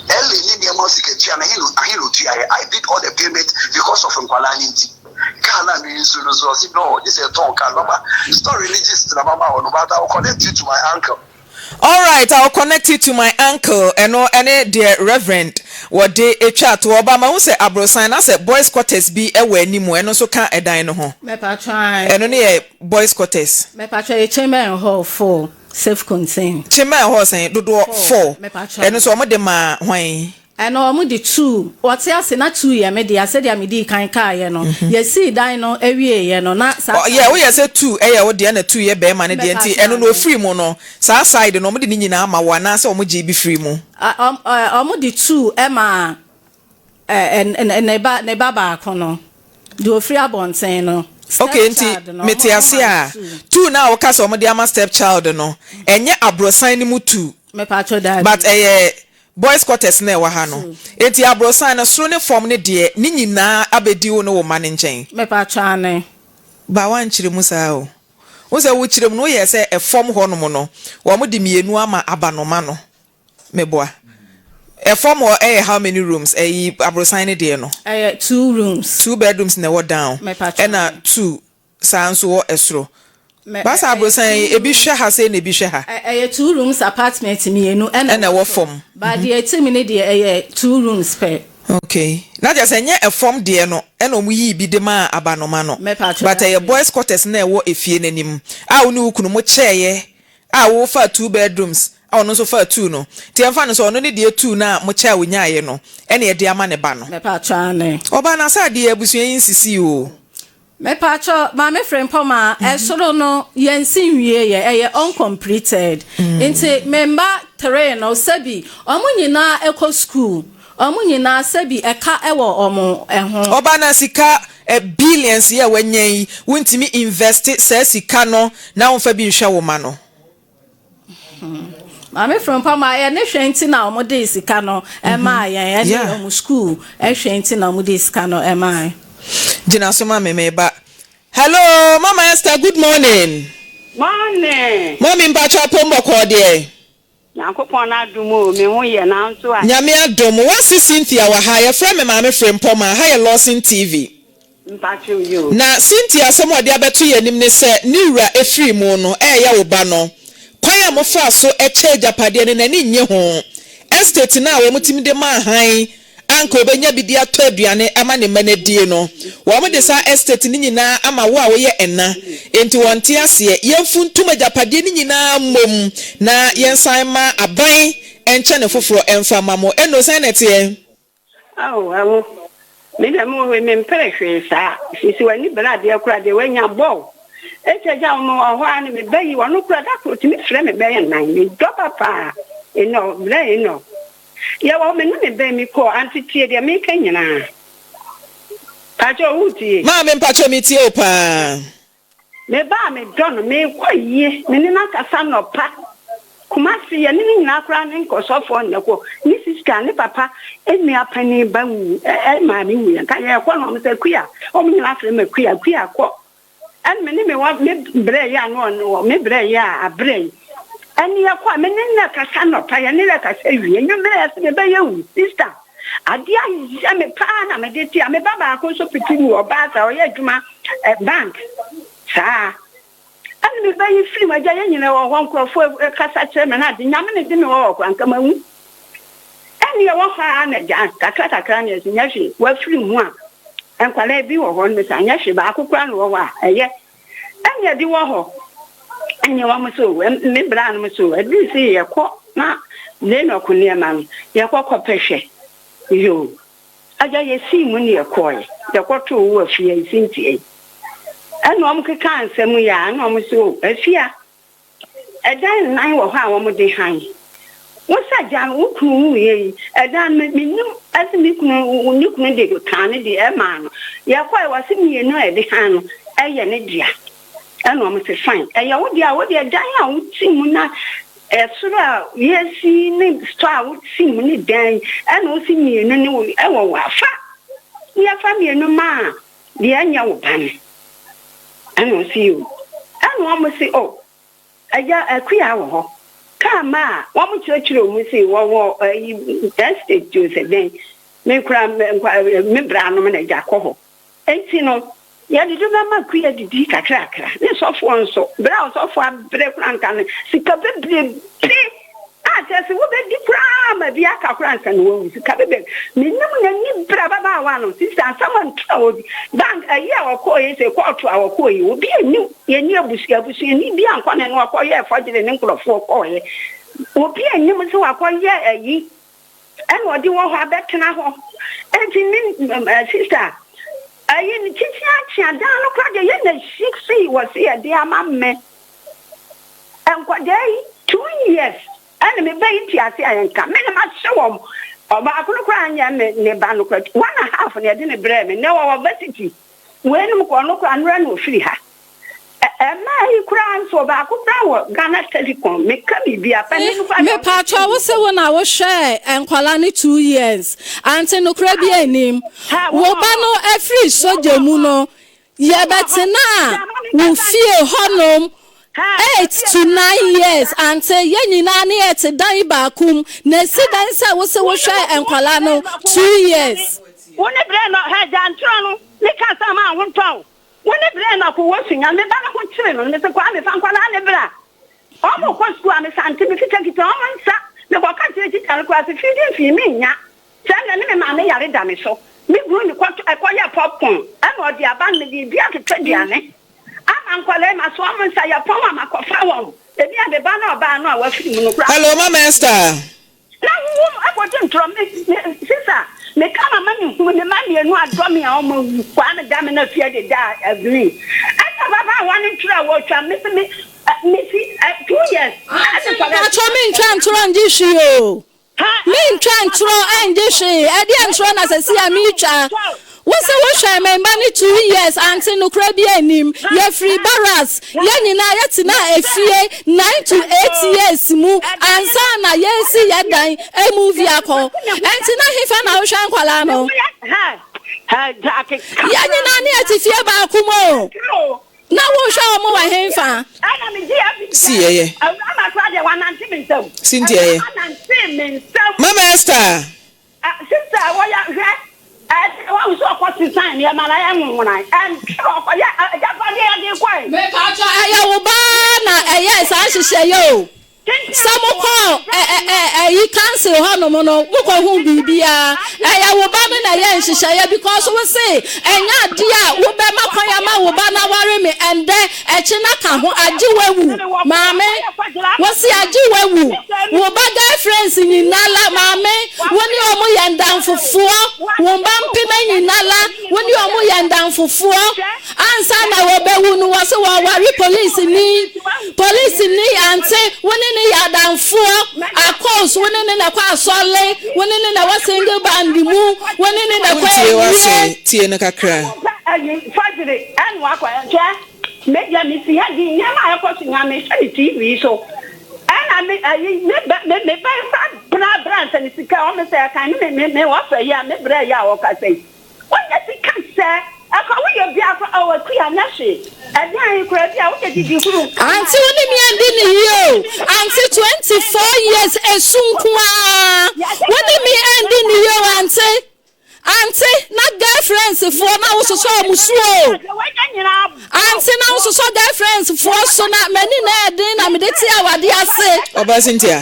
Ellie, Nidia Mosik, I did all the payment because of Nkwalani. Kana means no, this is a talk. It's not religious to the mama or no matter. I'll connect you to my uncle. All right, I'll connect you to my uncle and any dear reverend. What day a chat to Obama who say abrosign I said boys quarters be away ni mo and also can't a dine home. Me patron. And only a boys quarters. Me patron a chamber hall 4 self-contained. Chamber horse and do 4. Me patron. And so de ma why. And all the 2. What's else in that 2 year media? I said, Yamidi can't carry, you know. You see, Dino every year, you know, not. Yeah, we say 2, what the other 2 year bear man, and no free mono. So side, no, the Nina, my one answer, be free mo. The 2, Emma, and Nebaba, Cono. Do a free abon saying, no. Okay, Metiasia. 2 now, cast on my stepchild, no. And yet, abro sign mu 2. Me patro that. But boys quarters na wa ha no enti abrosan na soro ne form ne de ni nyina abedi wo no wo man nchen me pa twane ba wan kire mu sa o wo se wo kire mu no ye se e form ho no mo no wo mo de mienu ama abanoma no me boa e form ho how many rooms abrosan ne de no 2 rooms 2 bedrooms na wo down e na 2 sanso wo esro Basa abrosan ebi hwe ha se na ebi hwe ha 2 rooms apartment mienu na wo form but the 8 minute there 2 rooms per okay na just enye a form de no e na omu yi bi de ma abanoma no but boys quarters na e wo efie nanim a wo ne ukunu mo cheye a wo fa 2 bedrooms a wo so fa 2 no ti emfa no so no ne de 2 na mo cha wo nyaaye no e na e de ama ne ba no me pa twane oba na sa de abusua yin sisi o me pacho Maame Frimpomaa esoro no yensin wie ye uncompleted nti member 3 no sabi omunyina eko school omunyina sabi eka ewo omo eho oba na sika billions ye wanyan wuntimi invest sa sika no na wonfa bi nhwa wo ma no Maame Frimpomaa ye ne hwenti na omo de sika no ema ye ne omo school hwenti na omo de sika no ema Jina soma memeba. Hello, Mama Esther, good morning. Morning. Mommy Mpacha Pombo Kode. Nyankopon adumo me ho ye na nso a. Nyame adomo. What's Cynthia wa ha? Your friend Maame Frimpomaa, ha Lawson TV. Mpacha you. Na Cynthia somo de abeto ye nim ne se niwura efiri mu no ya wo ba no. Kwan ya mofa so eche japade ne nani nye ho. Estate na wo mutimi de ma han. Anko benya bidi ato aduane ama ne manadie no wo mo de sa estate ni nyina ama wo a wo ye enna enti wonte ase yemfuntum agapade ni nyina mom na yensan ma aban enche ne foforo emfa mamo eno san nete awo me na mo we me mpere sa sisi wani brade akura de wanya bo eche ja mo ho ani me bayi wono kura da ko timi frɛ me bayi nan me do papa eno bla eno ya wa me no me be mi ko antitie de me kan nyina pacho uti Maame mpacho mi tie opa me ba me don me ko yie me ni na kasa no pa kuma si ye ni nyina kra ne nkosofo ne ko ni sister ne papa emi apani ba wu ma mi wu kan ye ko no me se kuya o me nyina afre me kuya ko en me ni me wa me bre ya no me bre ya abre ani ya kwa me nna kasa no pa ya ne la kasa wie nyumre ya se be ye wu sister adia ya me pa na me de ti me baba ko so pitini oba ta o ye adwuma bank sa ani me ba yi free ma ja ye nyina wo hon krofo kasa kire me na de nyame ne de me wo kwa nkama wu ani ya wo ha na ja kakra ne si nyafi wa free mu a enkwala bi wo hon me sa nyafi ba akokra no wo wa eye ani ya di wo ho ani wa mo so me bra no mo so adi si ye ko na le no ko ne ma ye ko pehwe yo aja ye si mu ne ye ko ye ko to wo afia sintie eno am ke kan sem ya no mo so afia edan nan wo ha wo mo de han wo sa ja wo kunu ye edan me nim asimi kunu ni kunu de kan de e ma no ye ko e wase mi no e de han no e ye ne dia eno mo se fine e ya wo dia dan a wo ti mu na sura yesi ni sta wo ti mu ni dan eno si mi no ni wo e wo wa fa ya fa mi no ma de anya wo ban eno si you eno mo si o aja akuya wo ho kama wo mo chiro mo si wo estate jo se den me kura me bra no me na ja ko ho enti no ya di mama ku ya di kakra ne sofo nso bra sofo abre kranka ne sika bebre ase wo be di kra ma bi aka kranka ne wo sika bebre minnim na ni bra baba wa no sister someone tro bank ayi akoye se court akoye obi ani ye ni abusia ni bi anko ne no akoye efogire ne nkrofo akoye obi ani mo se akoye ayi and what do you want to have? And sister, I in the kitchen, down look like the 60 was here, dear mamma. And what day? 2 years. And me baby, I say, I am coming, I show them. Or I could cry and near Banocrat 1.5 and I didn't brave me, no university. When you go look and run with free her. My crown so back Ghana Telecom, make me be a penny. Me patcha was when I was share and Kwalani 2 years. Auntie no crabby name. Wobano every so demuno. Yeah, but now we feel honum 8 to 9 years. Auntie Yenny Nani at a die bakum. Nesidansa was a share and Kwalano 2 years. One of them had done Toronto, they can't somehow 1 pound. When the brain of washing and the banner of children, Mr. Kwame Fanqualana. Almost was to a scientific take it on, the Wakati and class if you didn't see me, ya. Send a mammy are damage so. Me going to acquire popcorn, and what the abandoned the beer to Trediane. I'm Uncle Swam say a poem, a coffee. The banner was hello, my master. Now, I wasn't from sister. Me kama mami when the man you know draw me almost one damn enough fear the die agree. I baba one try watch and me 2 years. I told me trying to run this you. Me trying to run this you. I didn't run as I see a mecha. What's the wash I my money 2 years until no crabby him. You're free barras. Yanina yatina a fear 9 to 8 years move and sana yes ya die a movie ako. And tina he found out Shankwalano. Yanina near fear bakumo. Now we'll show more hefa. See, Cynthia, Mama Esther. Sister, what you I was so quite time, yeah, man. I am when I am. Yes, I should say, yo. Some call you cancel Honomono, look on who be I will ban a yes, because we say, and not dear, Wubama Koyama, Wubana worry me, and there at Chinaka, I do Mame, what's the Ajiwu? Wubaga friends in Nala, Mame, when you are moyan down for 4, Wumbam Pima in Nala, when you are moyan down for 4, and Sana Wabewun was a worry police in me, and say, when ya down 4 a course when in a car solid when in a single bandy move when in a way Tina Kakra and walk make me see I watching on TV so and I brands and it's almost a kind of me offer ya me bread ya or say what does it come say I can't be our clear nation. And then you could have until me ending you. Until 24 years, a soon what do me ending you, Auntie, not girlfriends for now, so Musuo. Auntie now, so girlfriends for so not many din. I'm the tea, what do you say? Oba Cynthia,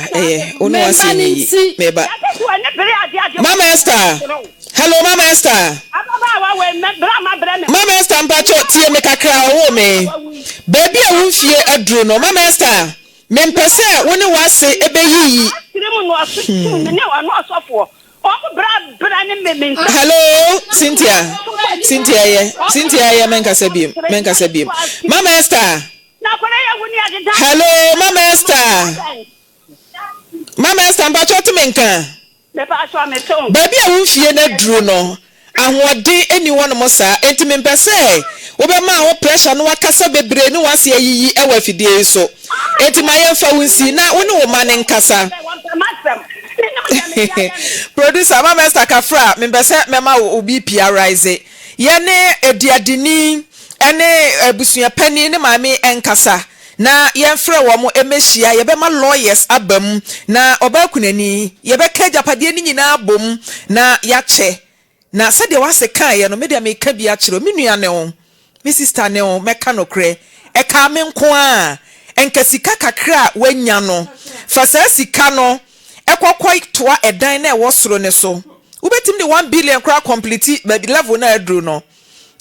Uno see me, but Mama Esther. Hello, Mama Esther. Mama Esther, I'm back to make a crowd, me. Baby, I won't fear a drone, no, Mama Esther. Men per se, when you was say a baby. Hello, Cynthia. Cynthia, Menkasabim. Mama Esther. Hello, Mama Esther. Mama Esther, I'm back to Menka. Baby, I won't fear a drone, no. And what day anyone mosa, intimate per se. Obama or pressure no wakasa bebre no wasi ye ewa fidie so. Enti maye fa wunsi na wonu man nkasa. Producer Mama Esther Kafra, membese mema obi PRize. Ye ne ediadini ene abusua pani ne maame enkasa. Na yemfre wo mo emehia ye be ma lawyers abam na obakunani ye be ka japade ni nyina abom na yache na sade wase kan ye no media me ka bia kire me nua ne ho me sister ne o meka no kre e ka me nko a enka sika kakra wanya no fa sa sika no ekokoi toa edan na e wo soro ne so ubetim de 1 billion kra complete baby level na adru no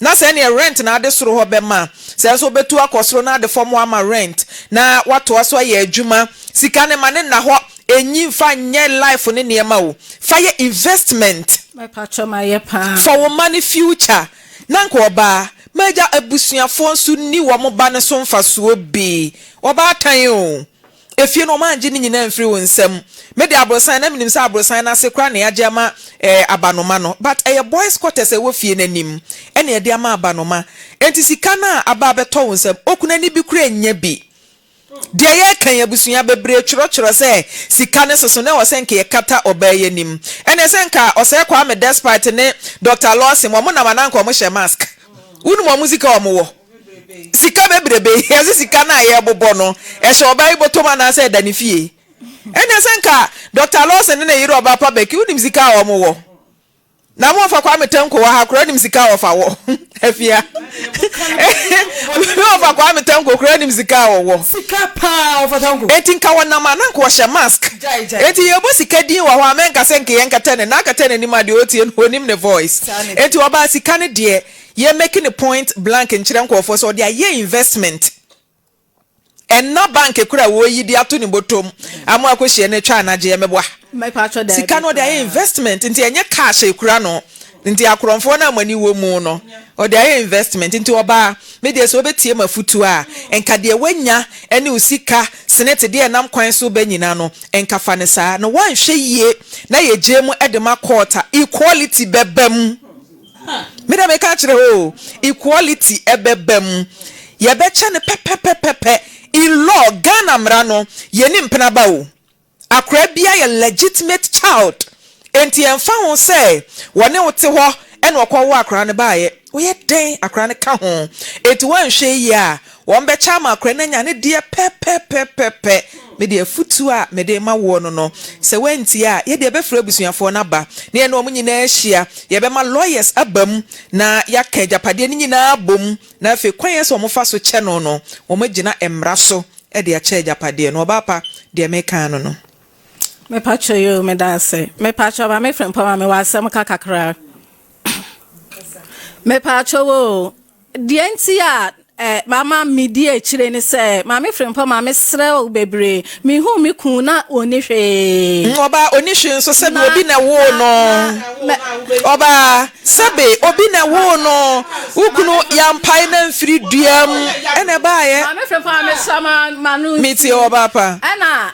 na say ne rent na ade soro ho be ma say so betu akosoro na ade form ama rent na wato aso ya adwuma sika ne mane na ho enyi fa nye life ne niema o fire investment my patcho my pa for wo money future na nko oba meja abusuafo nso ni wo mo ba ne so mfa so obi oba atan o efie no manje ni nyina mfiri wo nsam me de abrosan na minim sa abrosan na se kra na yaje ama abanoma no but boys quarters e wo fie nanim ene e de ama abanoma enti sika na aba beto wo nsam okuna ni bi kura nya bi de ye kan abusua bebre tworo se sika ne soso na wo senke ye kata obaye nim ene senka ose kwa me despite ne Dr. Lawson mo na mananko mo hye mask unu mo musika o mo wo sika bebrebe yesi sika na ye bobo no e hye obaye botoma na se dani fie ene senka Dr. Lawson ne yiro oba pa beki unu musika o mo wo na mo fa kwa metanko wa hakura nim sika wo fa wo afia mo fa kwa metanko kura nim sika wo sika pa wo fa tanko etinka wona mananko wo hye mask eti yebo sika din wa ho amenka senke yen katene na katene ni ma de otie no nim ne voice eti oba sika ne de ye making a point blank in chiranko for so they are investment and na bank kura wo yi di ato ni botom amu akohie ne twa na je meboa my patcho there sika no they investment nti enye cash ekura no nti akoromfo na amani wo mu no o they investment nti oba me de so obetie mafutu a enka de wanya ene usika senete de nam kwan so banyina no enka fa ne saa no wan hwe yie na ye jemu edema quarter equality bebam me da me ka kire ho equality ebebam ye beche ne pepepepepe in law Ghana mra no ye ni mpena ba o akra bia ye legitimate child enti emfa ho say wone wote ho ene wokọ wo akra ne ba ye wo ye den akra ne ka ho eti wan hwe yi a won be cha ma akra na nya ne de pepepepepe me de futu a me de ma wo no se wenti a ye de be fra abusuafo na ba ne ene o nyina ahia ye be ma lawyers abam na ya ka japade ne nyina abom na afi kwan ye so mo fa so che no o magina emra so e de a che japade no ba pa de me kan no me patcho yo me da se me patcho ba me Frimpomaa me wasem kakakra me patcho wo de enti a mama midi echire ni se Maame Frimpomaa me sre o bebre mi hu mi kun na oni hwe oba oni hwe so se obi na wo no oba sebe obi na wo no ukunu yampai na mfiri duam ene ba ye Maame Frimpomaa me sama manu miti oba pa ana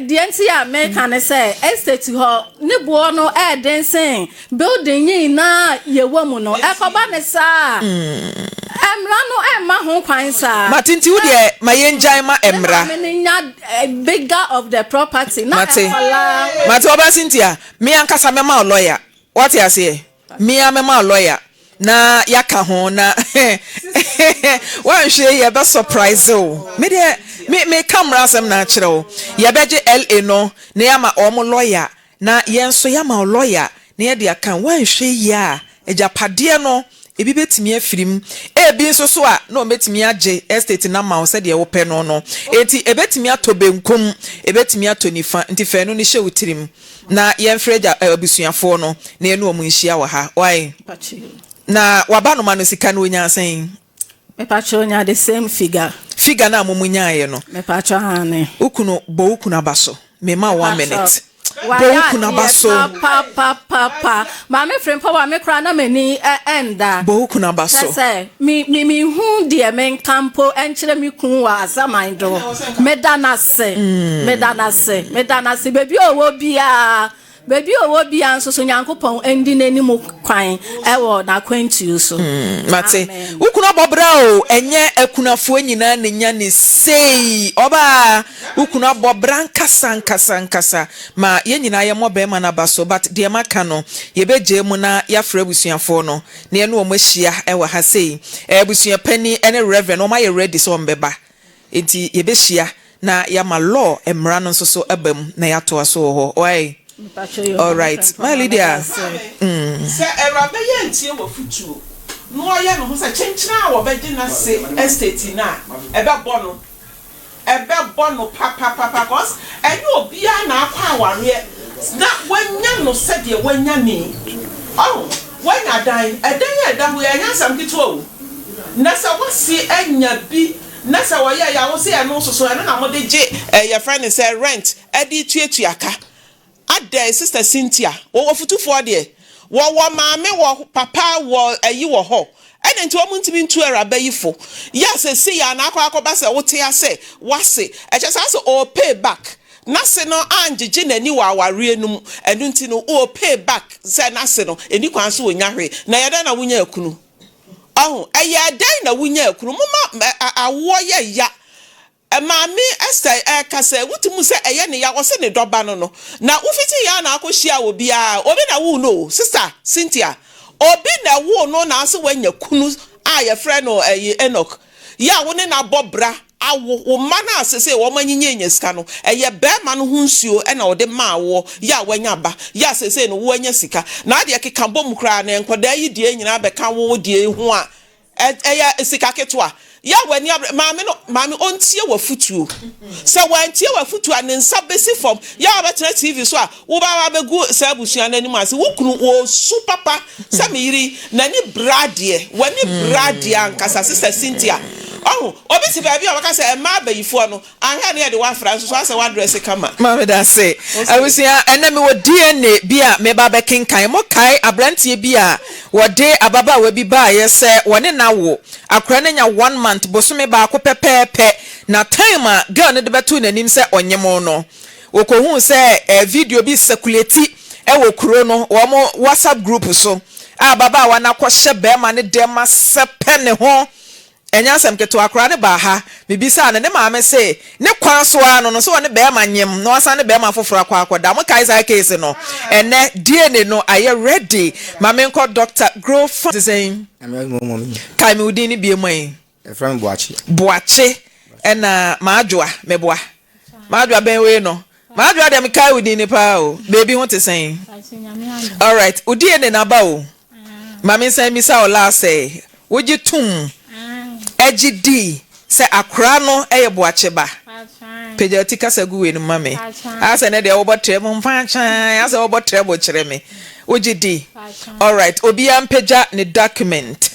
the entire American say estate ho ne bo no densen building yin na ye wamu no ekoba ne sa emra no ma ho kwan sa matinti wo de ma yenjan ma emra bigger of the property na mati oba Cynthia me ankasa me ma lawyer what you say me am ma lawyer na yaka ho na wan hwe ye be surprise o me de me camera asem na akire o ye beje LA no na yama omo lawyer na yenso yama lawyer na ye de aka wan hwe ye a ejapade no ebi betimi afirim ebi nso so a na obetimi age estate na ma o se de wo pe no enti ebetimi atobenkum ebetimi atonifa nti fe no ni hye wutirim na yenfreja abusuafo no na enu omu nhia wa ha why na wabano manu sika no nya asen me patcho nya the same figure na mumunya ye no me patcho hane ukuno bo ukuna baso me ma 1 minute bo ukuna baso pa Maame Frimpomaa me kra na mani enda bo ukuna baso say mi hu de men campo enchire mi kun wa azaman do medana se baby owo bia baby owo bia nso so Nyankopon endi nanimu kwan ewo na kwantu so mate ukuna bobra o enye akunafo nyina ne nya ne sei oba ukuna bobra nkasa ma ye nyina ye mo be ma na baso but de maka no ye beje mu na ya fra abusuafo no ne no mo hia ewo ha sei abusua pani ene reverend o ma ye ready so mbeba enti ye be hia na ya ma law emra no nso so abam na ya to aso ho oi all right my leader se erabe ye ntie wo futu no ya no say chenchina wo be na say estate na ebe bono papa cause enye obia na akwa aware na wanya no said ye wanya ni wanya dan edan we anya sam kito na sa wasi anya bi na sa wo ya wo say e no so na mo de je your friend say rent edi tuatuaka ada sister Cynthia wo futufo de wo maame wo papa wo ayi wo ho ene nti wo muntimi ntu araba yifo yes see ya na akwa se wote ase wase echesa se o pay back na se no anjeje nani wa aware enum enu nti no o pay back se na se no eni kwan so onya hwe na yeda na wunya akunu eye dan na wunya akunu mama awo ye ya maame Esther ka se wutumu se eye ne ya wo se ne doba no na ufiti ya na akohia obi a obi na wu no sister Cynthia obi na wo no na ase wanya kunu a ye frɛ no Enoch ya wo ne na bobra awo wo ma na asese wo manyinye nyesika no eye be ma no hunsuo na wo de ma wo ya wanya ba ya asese no wo anya sika na ade keka bom kra na enkoda yi die nyina be ka wo die hu a eye sika ketwa ya wani maame ontie wa futuo se wantie wa futuo anensa besi form ya abetre TV so a wo ba begu sa abusua nanim ase wo kunu wo su papa se meyiri nani brade wani brade ankasa sister Cynthia obi ti ba bi o ka se ma bayifo no anha ne de wa fra so ase wa dress kama maame da say awusia ena me wo DNA bi a me ba be kenkan mo kai abrantie bi a wo de ababa wa bi ba ye se woni na wo akra na nya 1 month bosome ba ko pepepe na time a girl ne de betu nanim se onyemo no okohu se video bi circulate e wo kuro no wo mo WhatsApp group so ababa wa na ko hye be ma ne dem asepe ne ho enya sam keto akra ne ba ha bibisa ne maame se ne kwan so ano no so ne be ma nyem no asa ne be ma foforo akwa mo kai sa case no ene DNA no aye ready maame nko doctor grow for saying kai me udini bi emai from boache ena maadwoa meboa maadwoa ben we no maadwoa dem kai udini pa o baby what is saying all right udini na ba o maame say mi sa o la say woji tum ejidi se akra no eye boache ba pejatika sagu we no mame asa ne de obotre mo mfacha asa obotre bo kire me ojidi all right obi am peja ne document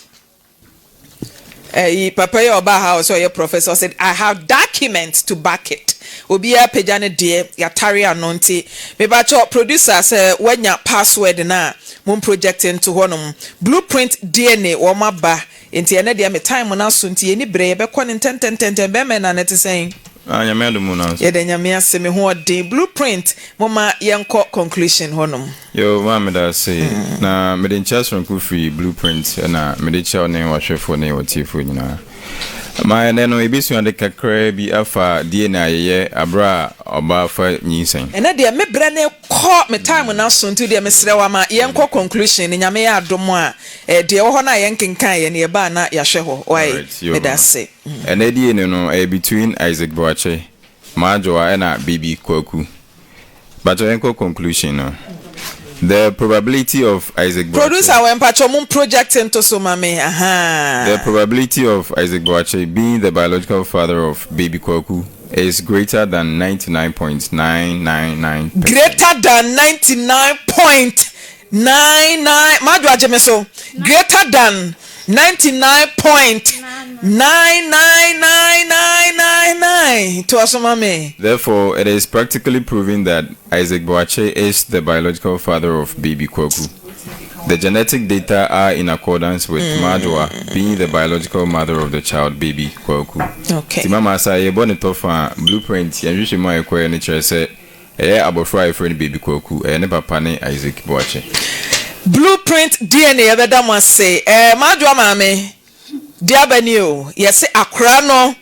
papa your ba house or your professor said I have documents to back it obi a peja ne de ya tare anonti me ba cho producer say wanya password na mon project into honum blueprint DNA wo maba enti ene de me time na so nti eni bre be kɔ ne tenten be me na net saying nyame adumu na so ye de nyame aseme ho de blueprint mama yenko conclusion honum yo maame da say na me de chasron ku free blueprint na me de chaw ne wa hwefo ne wotifo nyina ma ene no ebisu ande kakra bi afa DNA ye abra oba fa nyisen ene de me bre ne kɔ me time na so nti de me srewa ma yenko conclusion nyame ya adom a de wo ho na yenkenkan ye ne ba na ya hwe ho why me da say ene DNA no between Isaac Boache Majoa and Baby Kwaku but yenko conclusion no the probability of Isaac Boache producer when patchomum project into so mame the probability of Isaac Boache being the biological father of Baby Kwaku is greater than 99.999%. Greater than 99.99 Madwa Jemeso greater than 99.999999 to asomame. Therefore, it is practically proven that Isaac Boache is the biological father of Baby Kwaku. The genetic data are in accordance with Madwa being the biological mother of the child Baby Kwaku. Okay. Timama sa ye born it off blueprint and you should my acquire nature say abofra friend Baby Kwaku ne papa ne Isaac Boache. Blueprint DNA ebeda mo say Madwa mame diabani o ye say akra no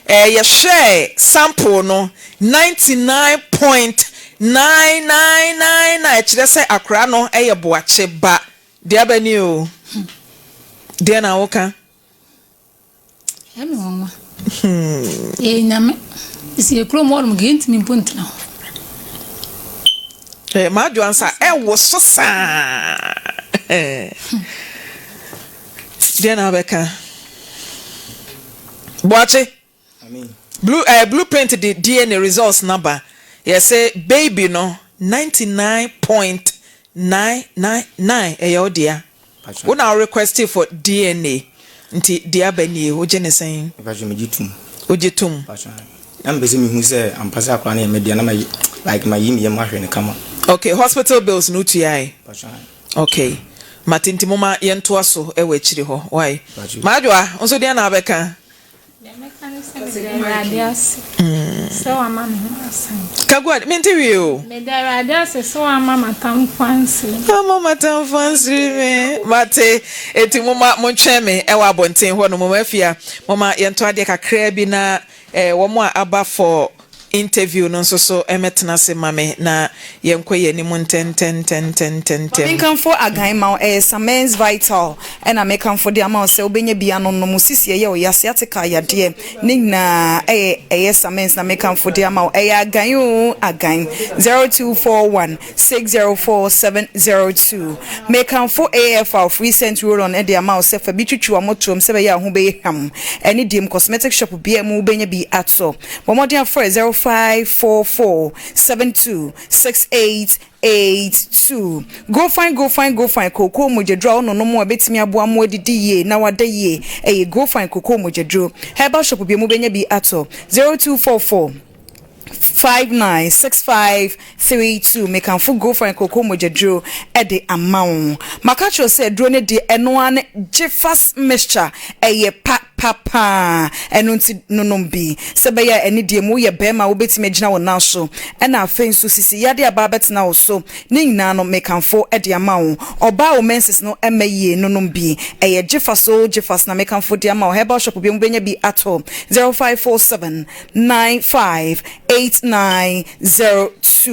ye share sample no 99.9999 kire say akra no eye Boache ba diabani o dia na woka emi wonwa nyame isi ekro mo mo genti mi pontina Madwa ansa wo so sa Then Abeka. Boache. Blueprint the DNA results number. Yes, say baby no 99.999. Eyo dear. We now requesting for DNA. Nti dia bani o je ne sen. Pacho me jitum. O jitum. Pacho. I'm busy me who say I'm passing akwa na media na my like my yimi yam ahwe ne kama. Okay, hospital bills no TI. Pacho. Okay. Matinti mama yento aso e we chiri ho. Why? Madwa, onso dia na abeka. So mama Kagwa, mintirio. me there radias so mama tam fancy. Mama tam fancy me. Mate, eti mama moncheme e wa abonten ho no mama afia. Mama yento ade kakra bi na wo mo aba for interview no so emetena se mame na yenkoye ni mun ten. Make come for again ma Samens Vital and I make come for the amount say obenya bia no no musisi ye o yasiatika ya de ni na Samens na make come for the amount again 0241604702 make come for AFR free cent roll on the amount say for bitwitwa motom se be ya ho be ham any dim cosmetic shop bia mu obenya bi ato bomodin for 0544726882 go fine koko mojedro no mo betimi aboa mo adidi ye na wada ye go fine koko mojedro herbal shop bi mu benya bi ato 0244 596532 make am fu go for en koko mojedro e de amount makacho say dro ne de eno an jefas mixture papa eno nti nonombi se be ya eni de mu ye bema wo betime gina wona so e na afen so sisi ya de aba betina wo so ne nyina no make am fu e de amount oba o menses no emaye nonombi jefas na make am fu de amount herbal shop bi mu benya bi ato 0547958902